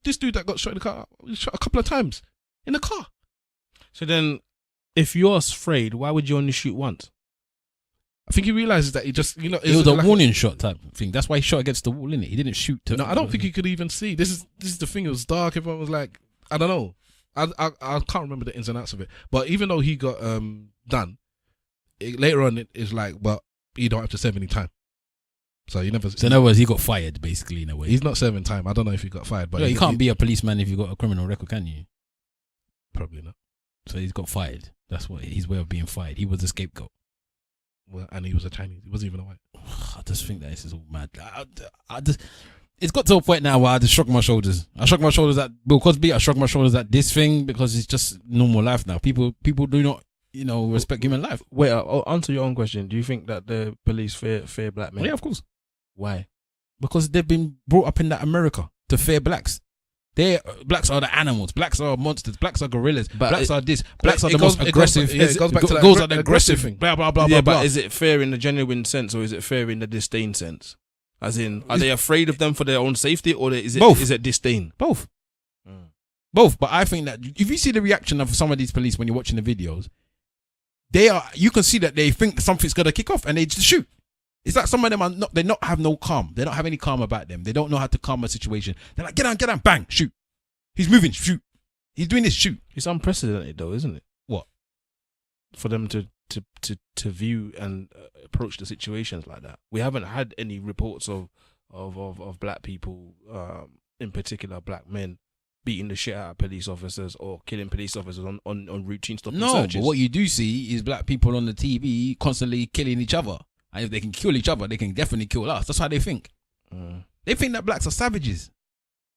this dude that got shot in the car, he shot a couple of times in the car. So then, if you're afraid, why would you only shoot once? I think he realizes that he just, it was a warning shot type thing. That's why he shot against the wall, innit? He didn't shoot. No, I don't think he could even see. This is the thing. It was dark. Everyone was like, I don't know. I can't remember the ins and outs of it. But even though he got done, later on it is like, but you don't have to serve any time. So you never. So in other words, he got fired basically in a way. He's not serving time. I don't know if he got fired, but you can't be a policeman if you got a criminal record, can you? Probably not. So he's got fired. That's what his way of being fired. He was the scapegoat. Well, and he was a Chinese. He wasn't even a white. I just think that this is all mad. It's got to a point now where I just shrug my shoulders. I shrug my shoulders at Bill Cosby. I shrug my shoulders at this thing because it's just normal life now. People do not, respect human life. Wait, I'll answer your own question. Do you think that the police fear black men? Yeah, of course. Why? Because they've been brought up in that America to fear blacks. Blacks are the animals. Blacks are monsters. Blacks are gorillas. Blacks are this. Blacks are the most aggressive. It goes back to that the aggressive thing. Blah blah blah blah. But is it fair in the genuine sense or is it fair in the disdain sense? As in, are they afraid of them for their own safety or is it both? Is it disdain? Both. Both. But I think that if you see the reaction of some of these police when you're watching the videos, you can see that they think something's gonna kick off and they just shoot. It's like some of them they not have no calm. They don't have any calm about them. They don't know how to calm a situation. They're like, get down, bang, shoot. He's moving, shoot. He's doing this, shoot. It's unprecedented though, isn't it? What? For them to view and approach the situations like that. We haven't had any reports of black people, in particular black men, beating the shit out of police officers or killing police officers on routine stopping searches. No, but what you do see is black people on the TV constantly killing each other. And if they can kill each other, they can definitely kill us. That's how they think. They think that blacks are savages.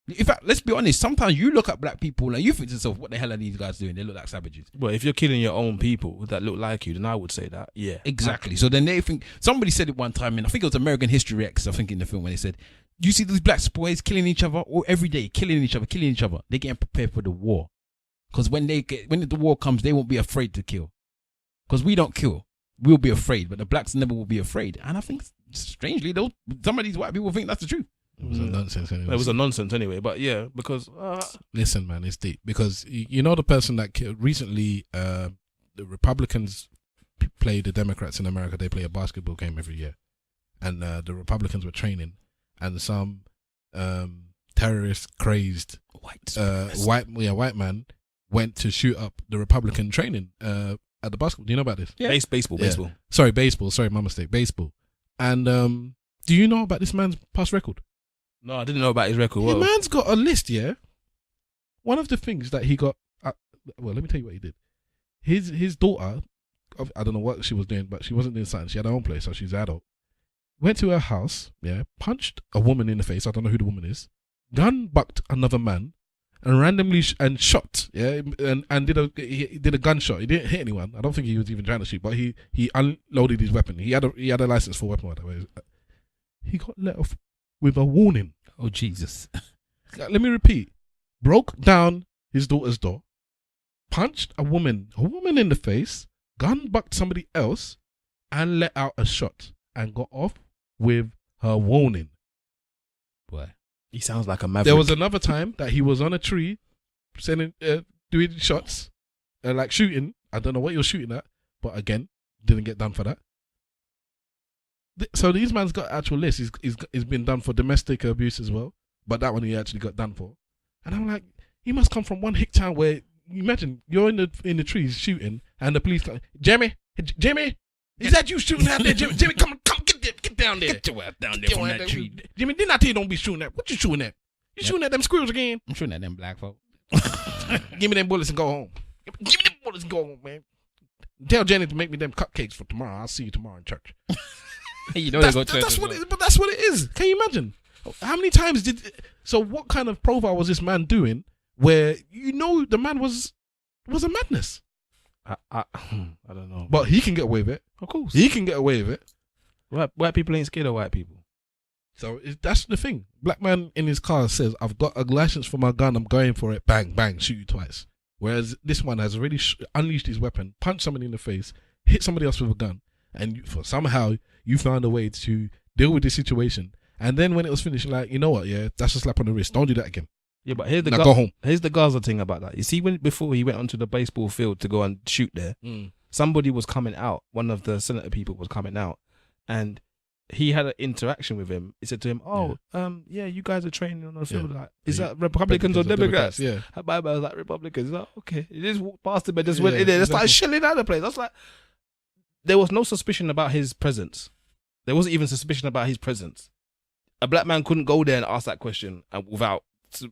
In fact, let's be honest, sometimes you look at black people and you think to yourself, what the hell are these guys doing? They look like savages. Well, if you're killing your own people that look like you, then I would say that, yeah. Exactly. So then they think, somebody said it one time, and I think it was American History X, I think in the film, when they said, you see these black boys killing each other every day, killing each other. They're getting prepared for the war. Because when the war comes, they won't be afraid to kill. Because we don't kill. We'll be afraid, but the blacks never will be afraid. And I think, strangely, some of these white people think that's the truth. It was a nonsense anyway. It was a nonsense anyway, but yeah, because... Listen, man, it's deep. Because the person that killed... Recently, the Republicans play the Democrats in America. They play a basketball game every year. And the Republicans were training. And some terrorist-crazed white man went to shoot up the Republican training at the basketball. Do you know about this? Yeah. Baseball. Sorry, baseball. Sorry, my mistake. Baseball. And do you know about this man's past record? No, I didn't know about his record. The man's got a list, yeah? One of the things that he got... well, let me tell you what he did. His daughter, I don't know what she was doing, but she wasn't doing something. She had her own place, so she's an adult. Went to her house, yeah, punched a woman in the face. I don't know who the woman is. Gun-bucked another man and randomly shot, yeah, and did a gunshot. He didn't hit anyone. I don't think he was even trying to shoot, but he unloaded his weapon. He had a license for a weapon. Whatever. He got let off with a warning. Oh, Jesus. Let me repeat. Broke down his daughter's door, punched a woman in the face, gun-bucked somebody else, and let out a shot, and got off with her warning. Boy. He sounds like a maverick. There was another time that he was on a tree, doing shots, like shooting. I don't know what you're shooting at, but again, didn't get done for that. So these man's got actual list. He's been done for domestic abuse as well, but that one he actually got done for. And I'm like, he must come from one hick town where, imagine you're in the trees shooting, and the police come, Jimmy, is that you shooting out there, Jimmy? Jimmy, come get down there. Get your ass down there from that tree. Jimmy, didn't I tell you don't be shooting at? What you shooting at? You shooting at them squirrels again? I'm shooting at them black folk. Give me them bullets and go home. Give me them bullets and go home, man. Tell Jenny to make me them cupcakes for tomorrow. I'll see you tomorrow in church. You know that's what it is. Can you imagine? How many times so what kind of profile was this man doing where the man was was a madness. I don't know. But he can get away with it. Of course. He can get away with it. White people ain't scared of white people. So that's the thing. Black man in his car says, I've got a license for my gun, I'm going for it, bang, bang, shoot you twice. Whereas this one has already unleashed his weapon, punched somebody in the face, hit somebody else with a gun, and somehow you found a way to deal with this situation. And then when it was finished, like, you know what, yeah, that's a slap on the wrist. Don't do that again. Yeah, but here's go home. Here's the Gaza thing about that. You see, before he went onto the baseball field to go and shoot there, somebody was coming out. One of the senator people was coming out, and he had an interaction with him. He said to him, you guys are training on the field. Like, is that Republicans or Democrats? Yeah. My man was like, Republicans. Like, okay. He just walked past him and just went in there and started shelling out the place. I was like, there was no suspicion about his presence. There wasn't even suspicion about his presence. A black man couldn't go there and ask that question without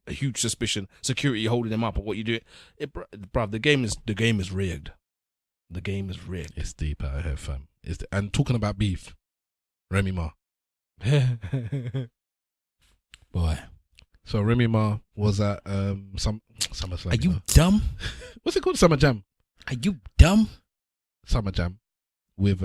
a huge suspicion, security holding him up or what you do. Bruv, the game is rigged. The game is rigged. It's deep out here, fam. And talking about beef, Remy Ma. Boy. So Remy Ma was at Summer Slam. Are you dumb? What's it called? Summer Jam. Are you dumb? Summer Jam with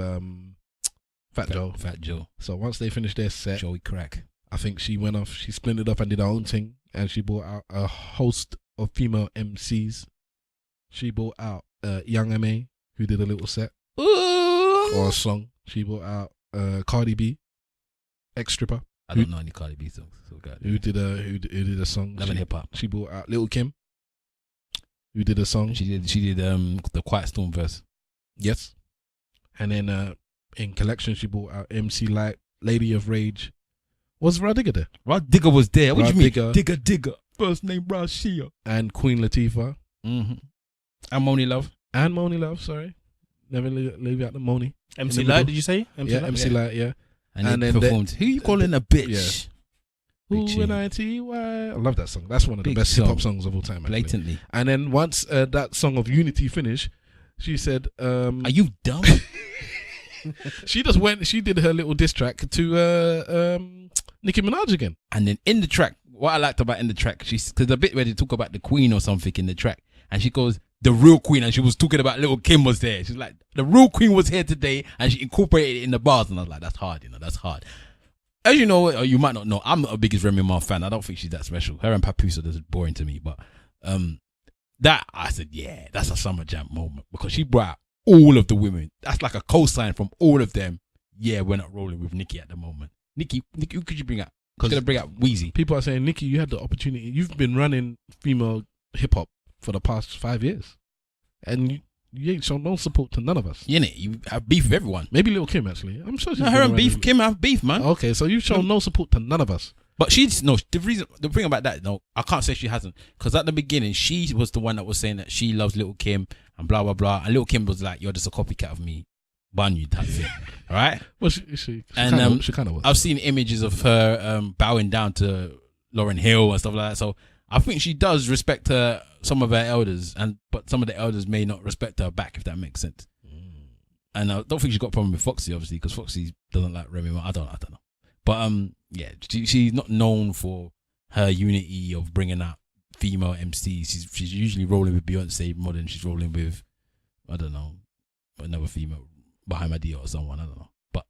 Fat Joe. Fat Joe. So once they finished their set, Joey Crack. I think she went off, she splintered up and did her own thing, and she brought out a host of female MCs. She brought out Young M.A., who did a little set or a song. She brought out Cardi B, ex-stripper. I don't know any Cardi B songs. So who did a song. Love and Hip Hop. She brought out Lil' Kim, who did a song. She did the Quiet Storm verse. Yes. And then in collection, she brought out MC Light, Lady of Rage. Was Rah Digga there? Rah Digga was there. What do you mean? Digga. First name Rashia. And Queen Latifah. Mm-hmm. And Moni Love. Sorry. Never leave out the Moni. MC Light, did you say? MC Light, yeah. And then performed. Who you calling a bitch? Yeah. Who when I T-Y? I love that song. That's one of the best hip-hop songs of all time. Actually. Blatantly. And then once that song of Unity finished, she said... Are you dumb? She did her little diss track to Nicki Minaj again. And then in the track, what I liked about in the track, because the bit where they talk about the Queen or something in the track, and she goes, the real Queen, and she was talking about Little Kim was there. She's like, the real Queen was here today, and she incorporated it in the bars, and I was like, that's hard, that's hard. As you know, or you might not know, I'm not a biggest Remy Ma fan. I don't think she's that special. Her and Papoose are just boring to me, but that, I said, yeah, that's a Summer Jam moment, because she brought out all of the women. That's like a cosign from all of them. Yeah, we're not rolling with Nicki at the moment. Nicki, who could you bring out? She's gonna bring out Wheezy. People are saying, Nicki, you had the opportunity. You've been running female hip hop for the past 5 years, and you ain't shown no support to none of us. You have beef with everyone. Maybe Lil' Kim actually. I'm sure she's her and beef. Kim have beef, man. Okay, so you've shown no support to none of us. But the thing about that, no, I can't say she hasn't, because at the beginning she was the one that was saying that she loves Lil' Kim and blah blah blah, and Lil' Kim was like, you're just a copycat of me, ban you type thing, all right? Well, she kind of was. I've seen images of her bowing down to Lauryn Hill and stuff like that, so I think she does respect some of her elders, but some of the elders may not respect her back, if that makes sense. And I don't think she's got a problem with Foxy, obviously, because Foxy doesn't like Remy Ma. I don't know. But yeah, she's not known for her unity of bringing out female MCs. She's usually rolling with Beyonce more than she's rolling with, I don't know, another female, Bahamadia or someone. I don't know. But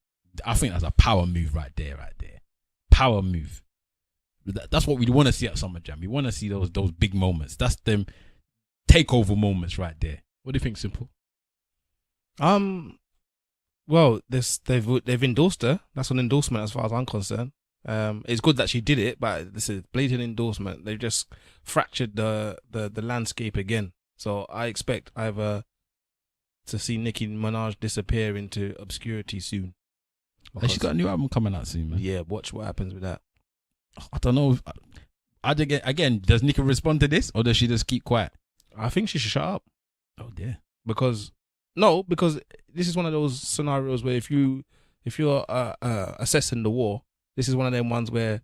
I think that's a power move right there. Power move. That's what we want to see at Summer Jam. We want to see those big moments. That's them takeover moments right there. What do you think, Simple? Well, they've endorsed her. That's an endorsement as far as I'm concerned. It's good that she did it, but this is blatant endorsement. They've just fractured the landscape again. So I expect either to see Nicki Minaj disappear into obscurity soon. She's got a new album coming out soon, man. Yeah, watch what happens with that. I don't know. Again, does Nicki respond to this, or does she just keep quiet? I think she should shut up. Oh dear. Because this is one of those scenarios where if you're assessing the war, this is one of them ones where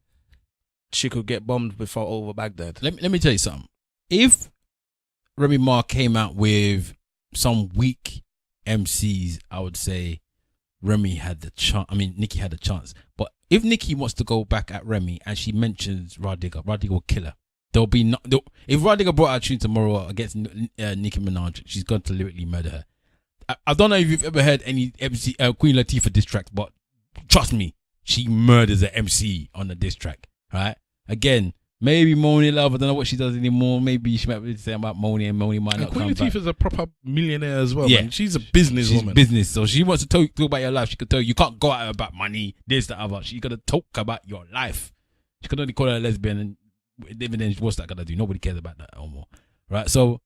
she could get bombed before over Baghdad. Let me tell you something. If Remy Ma came out with some weak MCs, I would say Nicki had the chance. But if Nicki wants to go back at Remy and she mentions Rah Digga will kill her. there'll be no. If Radiga brought out a tune tomorrow against Nicki Minaj, she's going to lyrically murder her. I don't know if you've ever heard any MC Queen Latifah diss tracks, but trust me, she murders an MC on the diss track. Right? Again, maybe Moni Love. I don't know what she does anymore. Maybe she might be saying about Moni, and Moni might not come back. Queen Latifah's a proper millionaire as well. Yeah, man. She's a businesswoman. Business, so she wants to talk about your life. She could tell you can't go out about money, this, that, other. She's gonna talk about your life. She could only call her a lesbian, and even then, what's that gonna do? Nobody cares about that anymore, right? So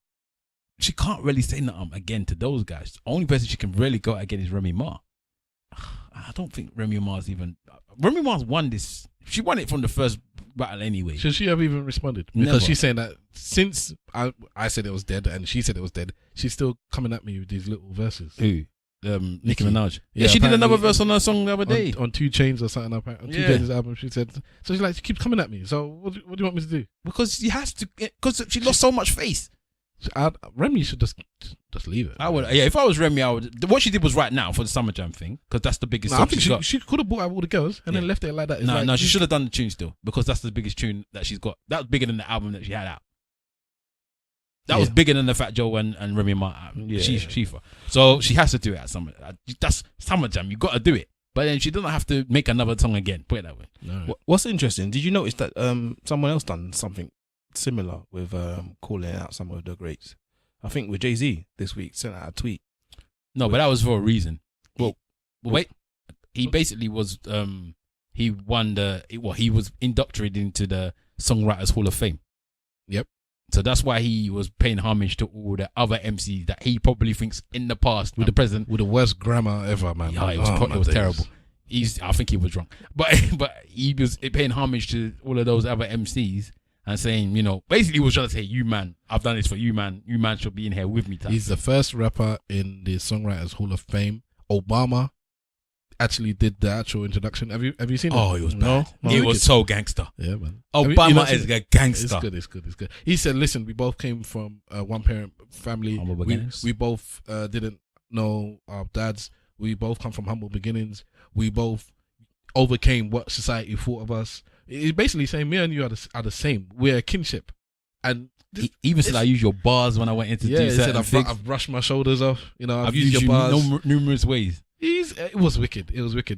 she can't really say nothing again to those guys. The only person she can really go out again is Remy Ma. I don't think Remy Ma's won this. She won it from the first battle anyway. Should she have even responded? Because Never. she's saying that since I said it was dead and she said it was dead, she's still coming at me with these little verses. Who? Nicki Minaj. Yeah, she did another verse on her song the other day. On 2 Chainz or something. On 2 Chainz album, she said. So she's like, she keeps coming at me. So what do you want me to do? Because she has to. Because she lost so much face. Remy should just leave it. I would. Yeah, if I was Remy, I would. What she did was right now for the Summer Jam thing, because that's the biggest. I think she could have brought out all the girls and then left it like that. No, she should have done the tune still, because that's the biggest tune that she's got. That was bigger than the album that she had out. That was bigger than the Fat Joe and Remy Ma. Shifa. So she has to do it at Summer. That's Summer Jam. You got to do it. But then she doesn't have to make another song again. Put it that way. No. What's interesting? Did you notice that someone else done something similar with calling out some of the greats? I think with Jay-Z this week sent out a tweet. No, but that was for a reason. Well, wait. He basically was. He won he was inducted into the Songwriters Hall of Fame. Yep. So that's why he was paying homage to all the other MCs that he probably thinks in the past with the present with the worst grammar ever, man. Yeah, it was terrible. I think he was drunk, but he was paying homage to all of those other MCs and saying, basically he was trying to say, you man, I've done this for you man. You man should be in here with me. He's the first rapper in the Songwriters Hall of Fame. Obama actually did the actual introduction. Have you seen it? Oh, it was bad. It was so gangster. Yeah, man. Obama is a gangster. It's good. He said, listen, we both came from one parent family. We both didn't know our dads. We both come from humble beginnings. We both overcame what society thought of us. He's basically saying me and you are the same. We're a kinship. And he even said I use your bars when I went into do certain things. I've brushed my shoulders off. I've used your bars numerous ways. It was wicked.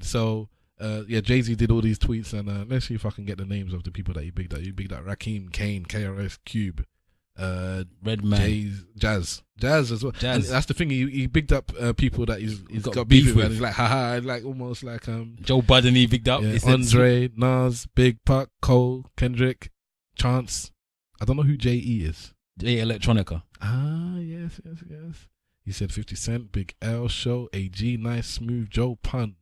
So Jay-Z did all these tweets, and let's see if I can get the names of the people that he bigged up. He bigged up Rakim, Kane, KRS, Cube, Redman, Jazz as well. Jazz. And that's the thing. He bigged up people that he's got beef with. And he's like, haha, like almost like Joe Budden. He bigged up Andre, Nas, Big Puck, Cole, Kendrick, Chance. I don't know who J.E. is. J Electronica. Ah, yes. He said 50 Cent, Big L, Show, AG, Nice, Smooth, Joe, Pun,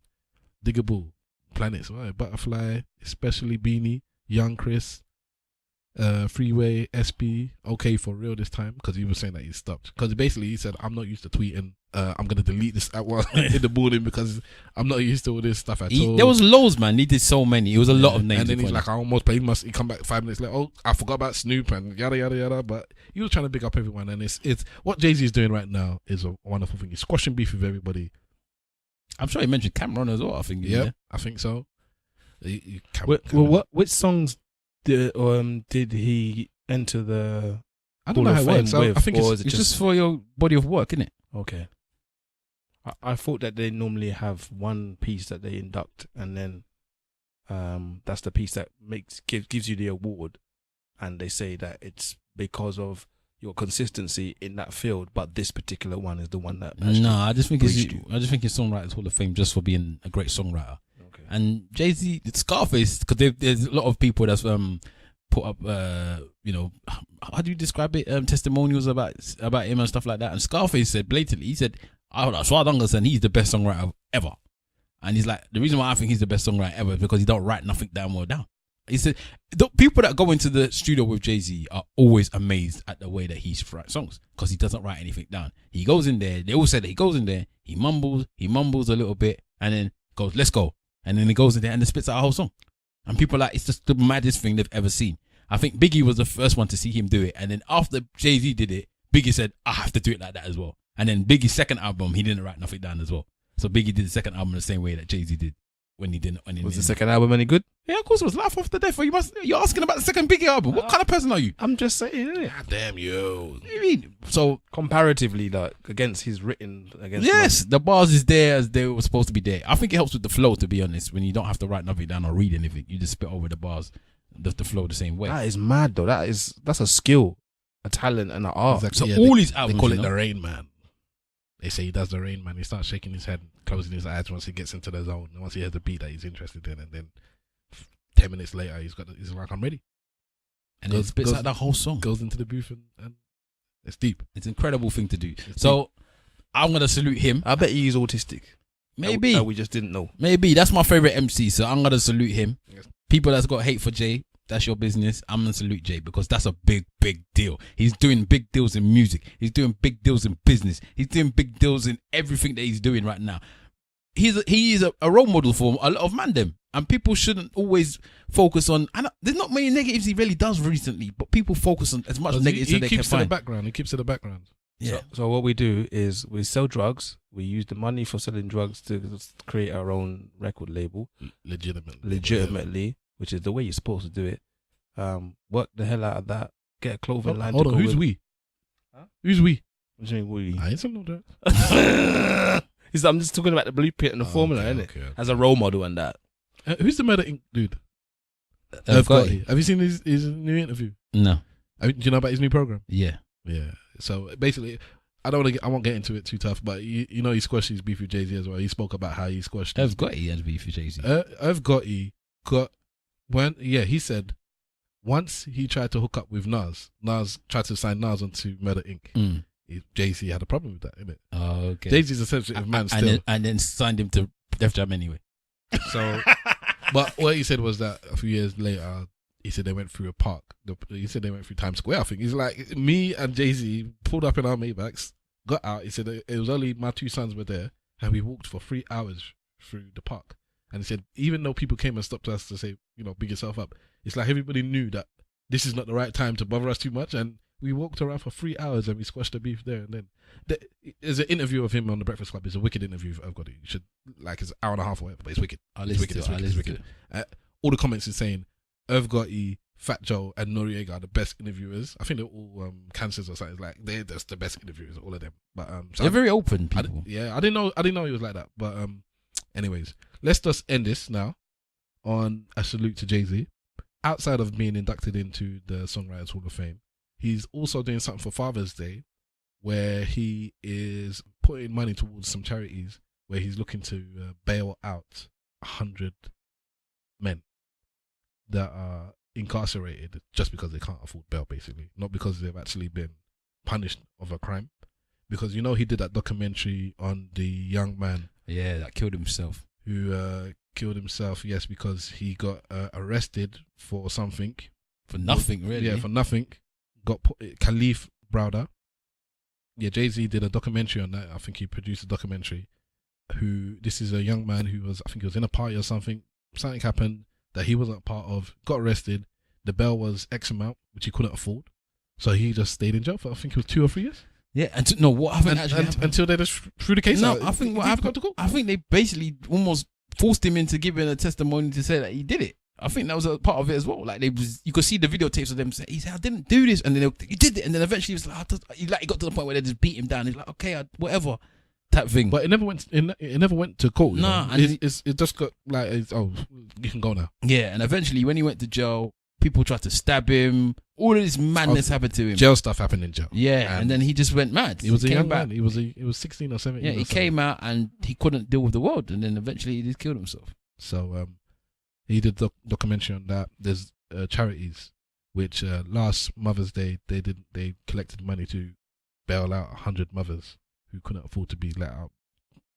Diggable, Planets, right, Butterfly, Especially Beanie, Young Chris, Freeway, SP, okay for real this time, because he was saying that he stopped. Because basically he said, I'm not used to tweeting. I'm going to delete this at one in the morning because I'm not used to all this stuff at all. There was loads, man. He did so many. It was a lot of names. And then he's like, I almost played. He come back 5 minutes later. Oh, I forgot about Snoop and yada, yada, yada. But he was trying to big up everyone. And it's what Jay-Z is doing right now is a wonderful thing. He's squashing beef with everybody. I'm sure he mentioned Cameron as well, I think. Yeah, I think so. Which songs did he enter the I don't know how it works. I think it's just for your body of work, isn't it? Okay. I thought that they normally have one piece that they induct, and then that's the piece that gives you the award, and they say that it's because of your consistency in that field, but this particular one is the one that. No, I just think it's Songwriters Hall of Fame just for being a great songwriter. Okay. And Jay-Z, Scarface, because there's a lot of people that's put up, how do you describe it? Testimonials about him and stuff like that. And Scarface said blatantly, he said, as far as I'm concerned, he's the best songwriter ever. And he's like, the reason why I think he's the best songwriter ever is because he don't write nothing damn well down. He said, the people that go into the studio with Jay-Z are always amazed at the way that he writes songs because he doesn't write anything down. He goes in there, they all say that he goes in there, he mumbles a little bit, and then goes, let's go. And then he goes in there and then spits out a whole song. And people are like, it's just the maddest thing they've ever seen. I think Biggie was the first one to see him do it. And then after Jay-Z did it, Biggie said, I have to do it like that as well. And then Biggie's second album, he didn't write nothing down as well. So Biggie did the second album the same way that Jay-Z did. when he didn't. Was the second album any good? Yeah, of course it was. Life After Death. You're asking about the second Biggie album. What kind of person are you? I'm just saying, innit? God damn you. What do you mean? So comparatively, like against his written against. Yes, the bars is there as they were supposed to be there. I think it helps with the flow, to be honest. When you don't have to write nothing down or read anything, you just spit over the bars, the flow the same way. That is mad though. That's a skill, a talent, and an art. Exactly. So all his albums, they call it the Rain Man. They say he does the Rain Man. He starts shaking his head, closing his eyes once he gets into the zone. And once he has the beat that he's interested in, and then 10 minutes later, he's like, I'm ready. And it spits out that whole song. Goes into the booth and it's deep. It's an incredible thing to do. So I'm gonna salute him. I bet he's autistic. Maybe that we just didn't know. Maybe that's my favorite MC. So I'm gonna salute him. Yes. People that's got hate for Jay, that's your business. I'm gonna salute Jay because that's a big deal. He's doing big deals in music. He's doing big deals in business. He's doing big deals in everything that he's doing right now. He is a role model for a lot of mandem, and people shouldn't always focus on. And there's not many negatives he really does recently, but people focus on as much negatives as they can find. He keeps to the background. He keeps to the background. Yeah. So what we do is we sell drugs. We use the money for selling drugs to create our own record label. Legitimately, which is the way you're supposed to do it. Work the hell out of that. Get a clothing line. Hold on, who's we? Huh? Who's we? What do you mean we? I ain't saying no that. I'm just talking about the blueprint and the formula, innit? Okay. As a role model and that. Who's the Murder Inc. dude? Have you seen his new interview? No. Do you know about his new program? Yeah. Yeah. So basically, I won't get into it too tough, but you know he squashed his beef with Jay-Z as well. He spoke about how he squashed. Irv Gotti has beef with Jay-Z. Irv Gotti he said once he tried to hook up with Nas tried to sign Nas onto Murder Inc. Jay-Z had a problem with that, innit? Oh, okay. Jay-Z's a sensitive man still. And then signed him to Def Jam anyway. So, but what he said was that a few years later, he said they went through a park. He said they went through Times Square, I think. He's like, me and Jay-Z pulled up in our Maybachs, got out. He said it was only my two sons were there, and we walked for 3 hours through the park. And he said, even though people came and stopped us to say, big yourself up, it's like everybody knew that this is not the right time to bother us too much. And we walked around for 3 hours and we squashed the beef there. And then there's an interview of him on the Breakfast Club. It's a wicked interview. I've got it. You should, it's an hour and a half or whatever, but it's wicked. It's wicked. All the comments is saying, Irv Gotti, Fat Joe, and Noriega are the best interviewers. I think they're all cancers or something. Like they're just the best interviewers, all of them. But so they're very open people. I didn't know he was like that. But anyways, let's just end this now on a salute to Jay-Z. Outside of being inducted into the Songwriters Hall of Fame, he's also doing something for Father's Day, where he is putting money towards some charities, where he's looking to bail out 100 men that are incarcerated just because they can't afford bail, basically. Not because they've actually been punished of a crime. Because he did that documentary on the young man. Yeah, that killed himself. Who killed himself, yes, because he got arrested for something. For nothing, really. Yeah, for nothing. Got Khalif Browder. Yeah, Jay-Z did a documentary on that. I think he produced a documentary. This is a young man who was, I think he was in a party or something. Something happened that he wasn't a part of, got arrested. The bail was X amount, which he couldn't afford. So he just stayed in jail for, I think it was 2 or 3 years. Yeah, what happened until they just threw the case out. I think what happened, I think they basically almost forced him into giving a testimony to say that he did it. I think that was a part of it as well. Like you could see the videotapes of them saying, he said, I didn't do this. And then he did it. And then eventually he was like, he got to the point where they just beat him down. He's like, okay, whatever. Type thing. But it never went to court. Nah, and it just got like, you can go now. Yeah, and eventually when he went to jail, people tried to stab him. All of this madness happened to him. Jail stuff happened in jail. Yeah, and then he just went mad. He was a young man. He was 16 or 17. Yeah, he came out and he couldn't deal with the world, and then eventually he just killed himself. So he did documentary on that. There's charities which last Mother's Day they collected money to bail out 100 mothers who couldn't afford to be let out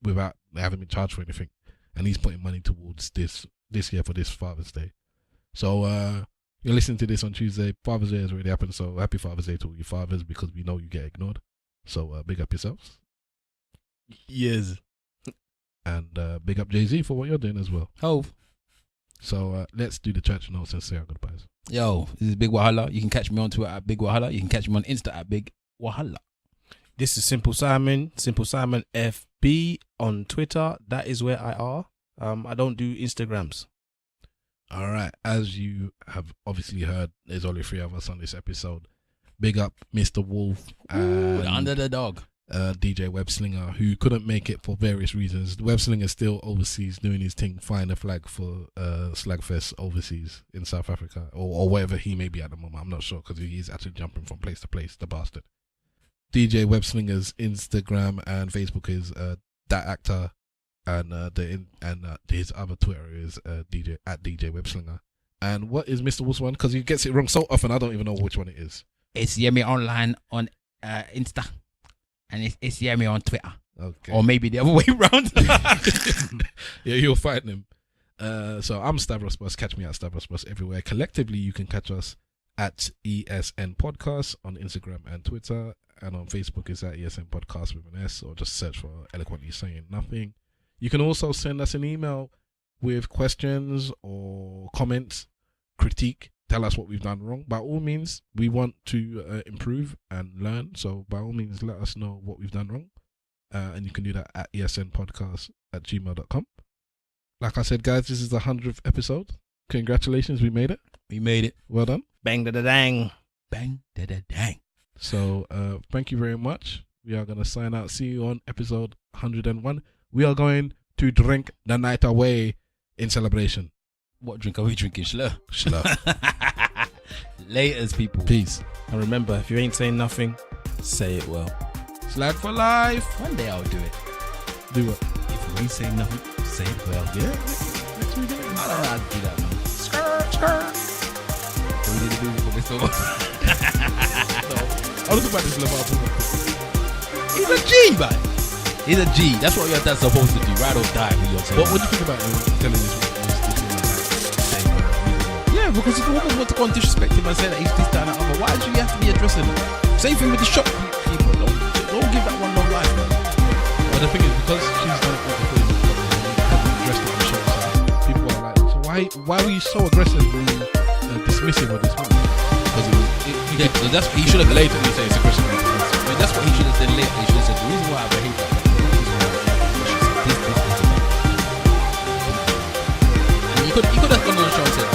without having been charged for anything, and he's putting money towards this year for this Father's Day. So you're listening to this on Tuesday. Father's Day has already happened, so happy Father's Day to all your fathers, because we know you get ignored. So big up yourselves. Yes. And big up Jay-Z for what you're doing as well. Hove. So let's do the church notes and say our goodbyes. Yo, this is Big Wahala. You can catch me on Twitter at Big Wahala. You can catch me on Insta at Big Wahala. This is Simple Simon FB on Twitter. That is where I are. I don't do Instagrams. All right. As you have obviously heard, there's only 3 of us on this episode. Big up Mr. Wolf and Under the dog. DJ Webslinger, who couldn't make it for various reasons. Webslinger still overseas doing his thing, flying a flag for Slagfest overseas in South Africa or wherever he may be at the moment. I'm not sure because he's actually jumping from place to place, the bastard. DJ Webslinger's Instagram and Facebook is that actor, and his other Twitter is DJ Webslinger. And what is Mr. Wolf's one? Because he gets it wrong so often, I don't even know which one it is. It's Yemi Online on Insta, and it's Yemi on Twitter. Okay. Or maybe the other way around. Yeah, you'll find him. So I'm Stavros Bus. Catch me at Stavros Bus everywhere. Collectively, you can catch us at ESN Podcast on Instagram and Twitter, and on Facebook is at ESN Podcast with an S, or just search for Eloquently Saying Nothing. You can also send us an email with questions or comments, critique. Tell us what we've done wrong. By all means, we want to improve and learn. So by all means, let us know what we've done wrong. And you can do that at esnpodcast@gmail.com. Like I said, guys, this is the 100th episode. Congratulations, we made it. We made it. Well done. Bang da da dang. Bang da da dang. So thank you very much. We are going to sign out. See you on episode 101. We are going to drink the night away in celebration. What drink are we drinking? Schlur. Laters, people. Peace. And remember, if you ain't saying nothing, say it well. Slag for life. One day I'll do it. Do what? If you ain't saying nothing, say it well. Yeah. I don't know how to do that, man. Skirt. So we need to do it for this one. I was about this LaVar Ball. He's a G, man. He's a G. That's what your dad's supposed to do. Ride or die with your son. What do you think about telling this woman? Yeah, because if the woman wants to go and disrespect him and say that he's this, that, and that other, why do you have to be addressing him? Same thing with the shop people. Don't give that one no life, man. But the thing is, because she's done it before, hasn't addressed it on the show, so people are like, so why were you so aggressively dismissive of this woman? Because so that's what he should have later. You say it's aggressive. I mean, that's what he should have said later. He should have said the reason why I behave like that is this. And he could have gone on the show and said,